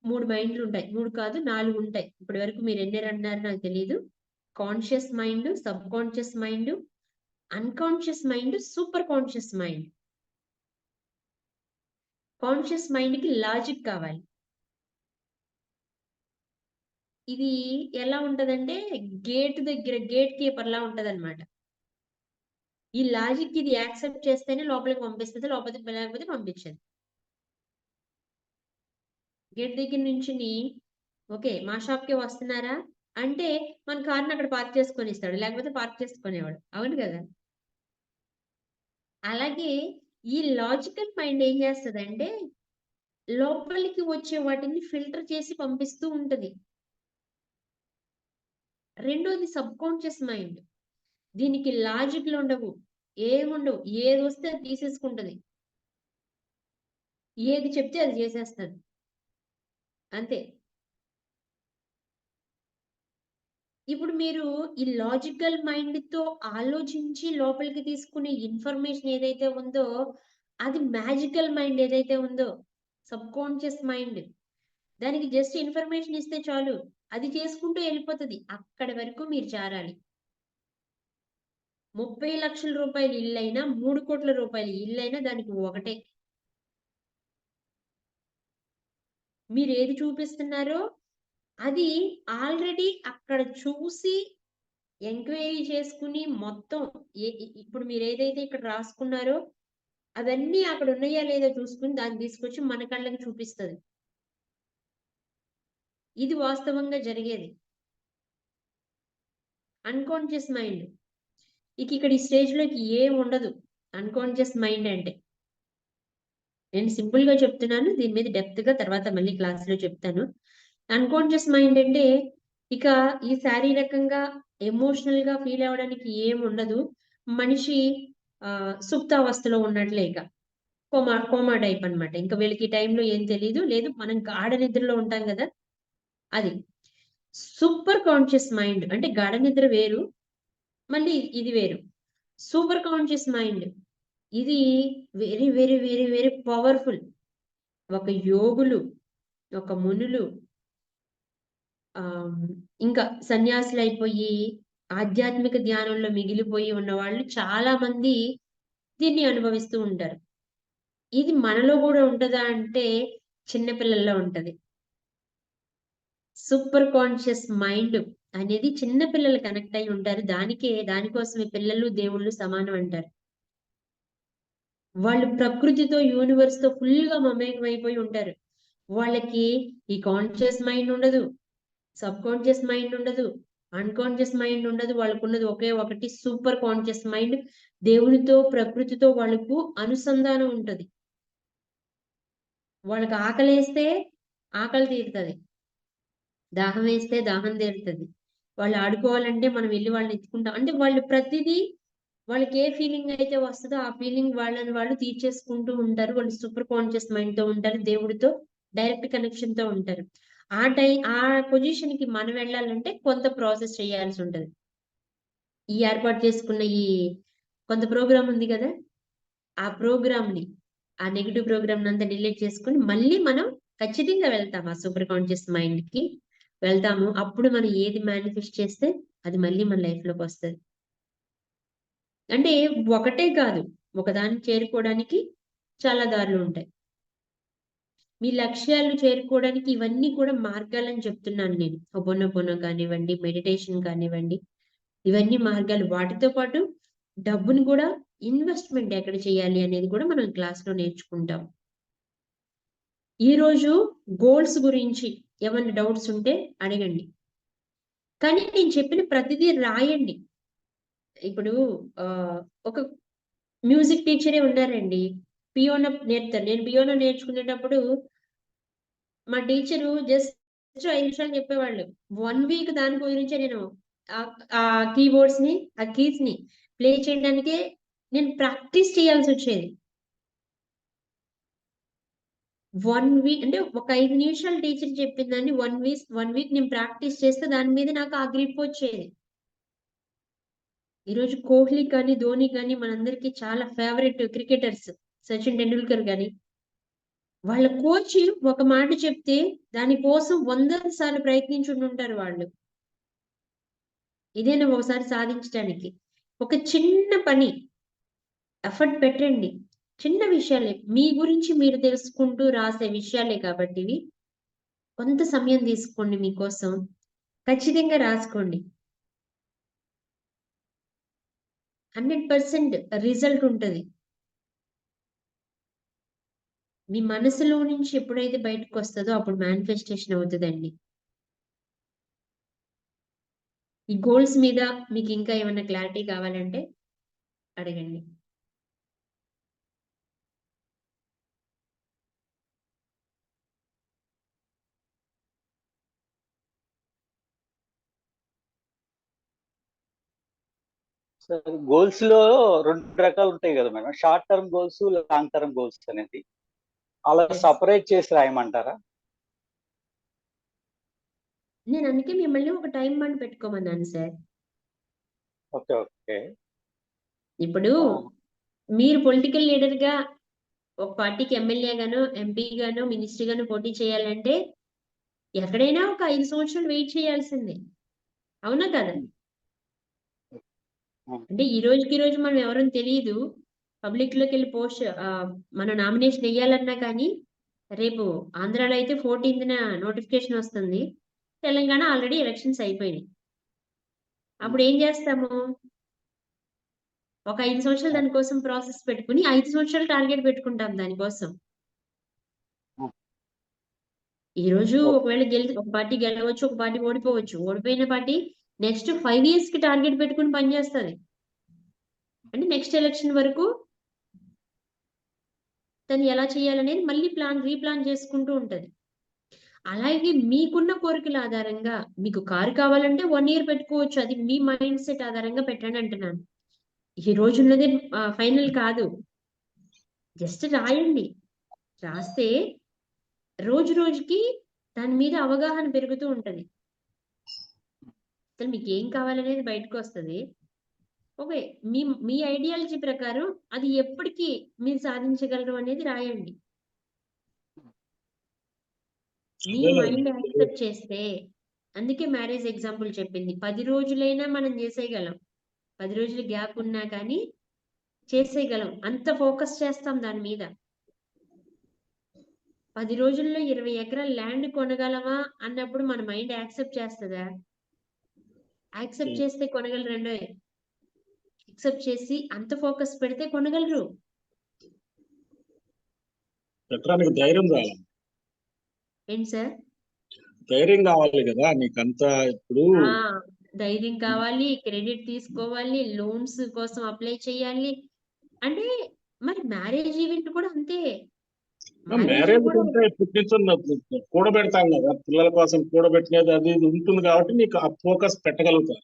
3 మైండ్లు ఉంటాయి. 3 కాదు 4 ఉంటాయి. ఇప్పటి వరకు మీరు ఎన్ని అన్నారు నాకు తెలియదు. Conscious mind, sub conscious mind, unconscious mind, super conscious mind. Conscious mind కి లాజిక్ కావాలి. ఇది ఎలా ఉంటదంటే గేట్ దగ్గర గేట్ కీపర్ లా ఉంటదన్నమాట. ఈ లాజిక్ ఇది యాక్సెప్ట్ చేస్తేనే లోపలికి పంపిస్తది, లేకపోతే పంపించదు. గేట్ దగ్గర నుంచుని ఓకే మా షాప్ కి వస్తున్నారా అంటే మన కార్ని అక్కడ పార్క్ చేసుకొని ఇస్తాడు, లేకపోతే పార్క్ చేసుకునేవాడు. అవును కదా? అలాగే ఈ లాజికల్ మైండ్ ఏం చేస్తదంటే లోపలికి వచ్చే వాటిని ఫిల్టర్ చేసి పంపిస్తూ ఉంటది. రెండోది సబ్ కాన్షియస్ మైండ్. దీనికి లాజిక్లు ఉండవు, ఏముండవు. ఏది వస్తే అది తీసేసుకుంటది, ఏది చెప్తే అది చేసేస్తది. అంతే. ఇప్పుడు మీరు ఈ లాజికల్ మైండ్ తో ఆలోచించి లోపలికి తీసుకునే ఇన్ఫర్మేషన్ ఏదైతే ఉందో అది మ్యాజికల్ మైండ్ ఏదైతే ఉందో సబ్ కాన్షియస్ మైండ్, దానికి జస్ట్ ఇన్ఫర్మేషన్ ఇస్తే చాలు, అది చేసుకుంటూ వెళ్ళిపోతుంది. అక్కడి వరకు మీరు చేరాలి. 30 లక్షల రూపాయల ఇల్లు అయినా 3 కోట్ల రూపాయల ఇల్లు అయినా దానికి ఒకటే. మీరు ఏది చూపిస్తున్నారో అది ఆల్రెడీ అక్కడ చూసి ఎంక్వైరీ చేసుకుని మొత్తం ఇప్పుడు మీరు ఏదైతే ఇక్కడ రాసుకున్నారో అవన్నీ అక్కడ ఉన్నాయా లేదా చూసుకుని దాన్ని తీసుకొచ్చి మన కళ్ళకి చూపిస్తుంది. ఇది వాస్తవంగా జరిగేది. అన్కాన్షియస్ మైండ్ ఇక్కడ ఈ స్టేజ్ లోకి ఏం ఉండదు. అన్కాన్షియస్ మైండ్ అంటే నేను సింపుల్ గా చెప్తున్నాను, దీని మీద డెప్త్ గా తర్వాత మళ్ళీ క్లాస్ లో చెప్తాను. అన్కాన్షియస్ మైండ్ అంటే ఇక ఈ శారీరకంగా ఎమోషనల్ గా ఫీల్ అవ్వడానికి ఏం ఉండదు. మనిషి సుప్తావస్థలో ఉన్నట్లే, ఇక కోమా టైప్ అన్నమాట. ఇంకా వీళ్ళకి ఈ టైంలో ఏం తెలియదు, లేదు మనం గాఢ నిద్రలో ఉంటాం కదా అది. సూపర్ కాన్షియస్ మైండ్ అంటే గాఢ నిద్ర వేరు, మళ్ళీ ఇది వేరు. సూపర్ కాన్షియస్ మైండ్ ఇది very very very very powerful. ఒక యోగులు, ఒక మునులు, ఇంకా సన్యాసులు అయిపోయి ఆధ్యాత్మిక ధ్యానంలో మిగిలిపోయి ఉన్న వాళ్ళు చాలా మంది దీన్ని అనుభవిస్తూ ఉంటారు. ఇది మనలో కూడా ఉంటుందా అంటే చిన్నపిల్లల్లో ఉంటది. సూపర్ కాన్షియస్ మైండ్ అనేది చిన్న పిల్లలు కనెక్ట్ అయి ఉంటారు. దానికోసమే పిల్లలు దేవుళ్ళు సమానం అంటారు. వాళ్ళు ప్రకృతితో యూనివర్స్ తో ఫుల్ గా మమేకం అయిపోయి ఉంటారు. వాళ్ళకి ఈ కాన్షియస్ మైండ్ ఉండదు, సబ్ కాన్షియస్ మైండ్ ఉండదు, అన్కాన్షియస్ మైండ్ ఉండదు. వాళ్ళకు ఉన్నది ఒకే ఒకటి సూపర్ కాన్షియస్ మైండ్. దేవునితో ప్రకృతితో వాళ్ళకు అనుసంధానం ఉంటది. వాళ్ళకి ఆకలి వేస్తే ఆకలి తీరుతుంది, దాహం వేస్తే దాహం తీరుతుంది. వాళ్ళు ఆడుకోవాలంటే మనం వెళ్ళి వాళ్ళని ఎత్తుకుంటాం. అంటే వాళ్ళు ప్రతిదీ వాళ్ళకి ఏ ఫీలింగ్ అయితే వస్తుందో ఆ ఫీలింగ్ వాళ్ళని వాళ్ళు తీర్చేసుకుంటూ ఉంటారు. వాళ్ళు సూపర్ కాన్షియస్ మైండ్ తో ఉంటారు, దేవుడితో డైరెక్ట్ కనెక్షన్ తో ఉంటారు. ఆ పొజిషన్ కి మనం వెళ్ళాలంటే కొంత ప్రాసెస్ చేయాల్సి ఉంటది. ఈ ఏర్పాటు చేసుకున్న ఈ కొంత ప్రోగ్రామ్ ఉంది కదా, ఆ ప్రోగ్రామ్ ని, ఆ నెగిటివ్ ప్రోగ్రామ్ అంతా డిలీట్ చేసుకుని మళ్ళీ మనం ఖచ్చితంగా వెళ్తాం ఆ సూపర్ కాన్షియస్ మైండ్ కి వెళ్తాము. అప్పుడు మనం ఏది మేనిఫెస్ట్ చేస్తే అది మళ్ళీ మన లైఫ్ లోకి వస్తుంది. అంటే ఒకటే కాదు, ఒకదాన్ని చేరుకోవడానికి చాలా దారులు ఉంటాయి. మీ లక్ష్యాలు చేరుకోవడానికి ఇవన్నీ కూడా మార్గాలని చెప్తున్నాను నేను. హొపోనొపోనో కానివ్వండి, మెడిటేషన్ కానివ్వండి, ఇవన్నీ మార్గాలు. వాటితో పాటు డబ్బుని కూడా ఇన్వెస్ట్మెంట్ ఎక్కడ చేయాలి అనేది కూడా మనం క్లాస్లో నేర్చుకుంటాం. ఈరోజు గోల్స్ గురించి ఏమైనా డౌట్స్ ఉంటే అడగండి, కానీ నేను చెప్పిన ప్రతిదీ రాయండి. ఇప్పుడు ఒక మ్యూజిక్ టీచరే ఉన్నారండి, పియానో నేర్పుతారు. నేను పియానో నేర్చుకునేటప్పుడు మా టీచరు జస్ట్ 5 నిమిషాలు చెప్పేవాళ్ళు. 1 వీక్ దాని గురించే నేను ఆ కీబోర్డ్స్ ని, ఆ కీస్ ని ప్లే చేయడానికే నేను ప్రాక్టీస్ చేయాల్సి వచ్చేది. 1 వీక్ అంటే ఒక 5 నిమిషాలు టీచర్ చెప్పిందాన్ని 1 వీక్ నేను ప్రాక్టీస్ చేస్తే దాని మీద నాకు ఆ గ్రిప్ వచ్చేది. ఈరోజు కోహ్లీ కానీ, ధోని కానీ మనందరికీ చాలా ఫేవరెట్ క్రికెటర్స్. సచిన్ టెండూల్కర్ గాని, వాళ్ళ కోచ్ ఒక మాట చెప్తే దానికోసం 100 సార్లు ప్రయత్నించుంటారు వాళ్ళు. ఇదేనా ఒకసారి సాధించడానికి. ఒక చిన్న పని ఎఫర్ట్ పెట్టండి. చిన్న విషయాలే, మీ గురించి మీరు తెలుసుకుంటూ రాసే విషయాలే కాబట్టి ఇవి. కొంత సమయం తీసుకోండి మీకోసం, ఖచ్చితంగా రాసుకోండి. 100% రిజల్ట్ ఉంటది. మీ మనసులో నుంచి ఎప్పుడైతే బయటకు వస్తుందో అప్పుడు మేనిఫెస్టేషన్ అవుతుందండి. ఈ గోల్స్ మీద మీకు ఇంకా ఏమైనా క్లారిటీ కావాలంటే అడగండి. గోల్స్ లో 2 రకాలు ఉంటాయి కదా madam, short term goals, long term goals అనేది. అలా Yes. సపరేట్ చేసి రాయమంటారా? నేను అందుకే మిమ్మల్ని ఒక టైం బాండ్ పెట్టుకోమన్నాను సార్. Okay, okay. ఇప్పుడు మీరు పొలిటికల్ లీడర్ గా ఒక పార్టీకి ఎమ్మెల్యే గానో, ఎంపీ గానో, మినిస్టర్ గానో పోటీ చేయాలంటే ఎక్కడైనా ఒక 5 సంవత్సరాలు వెయిట్ చేయాల్సిందే. అవునా కదా? అంటే ఈ రోజు మనం ఎవరో తెలియదు. పబ్లిక్ లోకి వెళ్ళి మన నామినేషన్ వేయాలన్నా కానీ రేపు ఆంధ్రాలో అయితే 14న నోటిఫికేషన్ వస్తుంది. తెలంగాణ ఆల్రెడీ ఎలక్షన్స్ అయిపోయినాయి. అప్పుడు ఏం చేస్తాము? ఒక 5 సంవత్సరాలు దానికోసం ప్రాసెస్ పెట్టుకుని 5 సంవత్సరాలు టార్గెట్ పెట్టుకుంటాం దానికోసం. ఈ రోజు ఒకవేళ ఒక పార్టీ గెలవచ్చు, ఒక పార్టీ ఓడిపోవచ్చు. ఓడిపోయిన పార్టీ నెక్స్ట్ 5 ఇయర్స్ కి టార్గెట్ పెట్టుకుని పనిచేస్తుంది. అంటే నెక్స్ట్ ఎలక్షన్ వరకు తను ఎలా చేయాలనేది మళ్ళీ రీప్లాన్ చేసుకుంటూ ఉంటది. అలాగే మీకున్న కోరికల ఆధారంగా మీకు కారు కావాలంటే 1 ఇయర్ పెట్టుకోవచ్చు. అది మీ మైండ్ సెట్ ఆధారంగా పెట్టండి అంటున్నాను. ఈ రోజు ఉన్నదే ఫైనల్ కాదు. జస్ట్ రాయండి. రాస్తే రోజు రోజుకి దాని మీద అవగాహన పెరుగుతూ ఉంటది. అసలు మీకు ఏం కావాలనేది బయటకు వస్తుంది. ఓకే, మీ ఐడియాలజీ ప్రకారం అది ఎప్పటికీ మీరు సాధించగలరు అనేది రాయండి. మీ మైండ్ యాక్సెప్ట్ చేస్తే, అందుకే మ్యారేజ్ ఎగ్జాంపుల్ చెప్పింది. 10 రోజులైనా మనం చేసేయగలం. 10 రోజులు గ్యాప్ ఉన్నా కానీ చేసేయగలం. అంత ఫోకస్ చేస్తాం దాని మీద. 10 రోజుల్లో 20 ఎకరాల ల్యాండ్ కొనగలమా అన్నప్పుడు మన మైండ్ యాక్సెప్ట్ చేస్తుందా? యాక్సెప్ట్ చేస్తే కొనగలరండి. యాక్సెప్ట్ చేసి అంత ఫోకస్ పెడితే కొనగలరు. పెట్టడానికి ధైర్యం కావాలి. ఏంటి సార్? ధైర్యం కావాలి కదా నీకంతా. ఇప్పుడు ధైర్యం కావాలి, క్రెడిట్ తీసుకోవాలి, లోన్స్ కోసం అప్లై చేయాలి. అంటే మరి మ్యారేజ్ ఈవెంట్ కూడా అంతే. మ్యారేజ్ అంటే ఇప్పటి నుంచి కూడబెడతాం కదా, పిల్లల కోసం కూడబెట్టినది అది ఇది ఉంటుంది కాబట్టి నీకు ఆ ఫోకస్ పెట్టగలుగుతారు.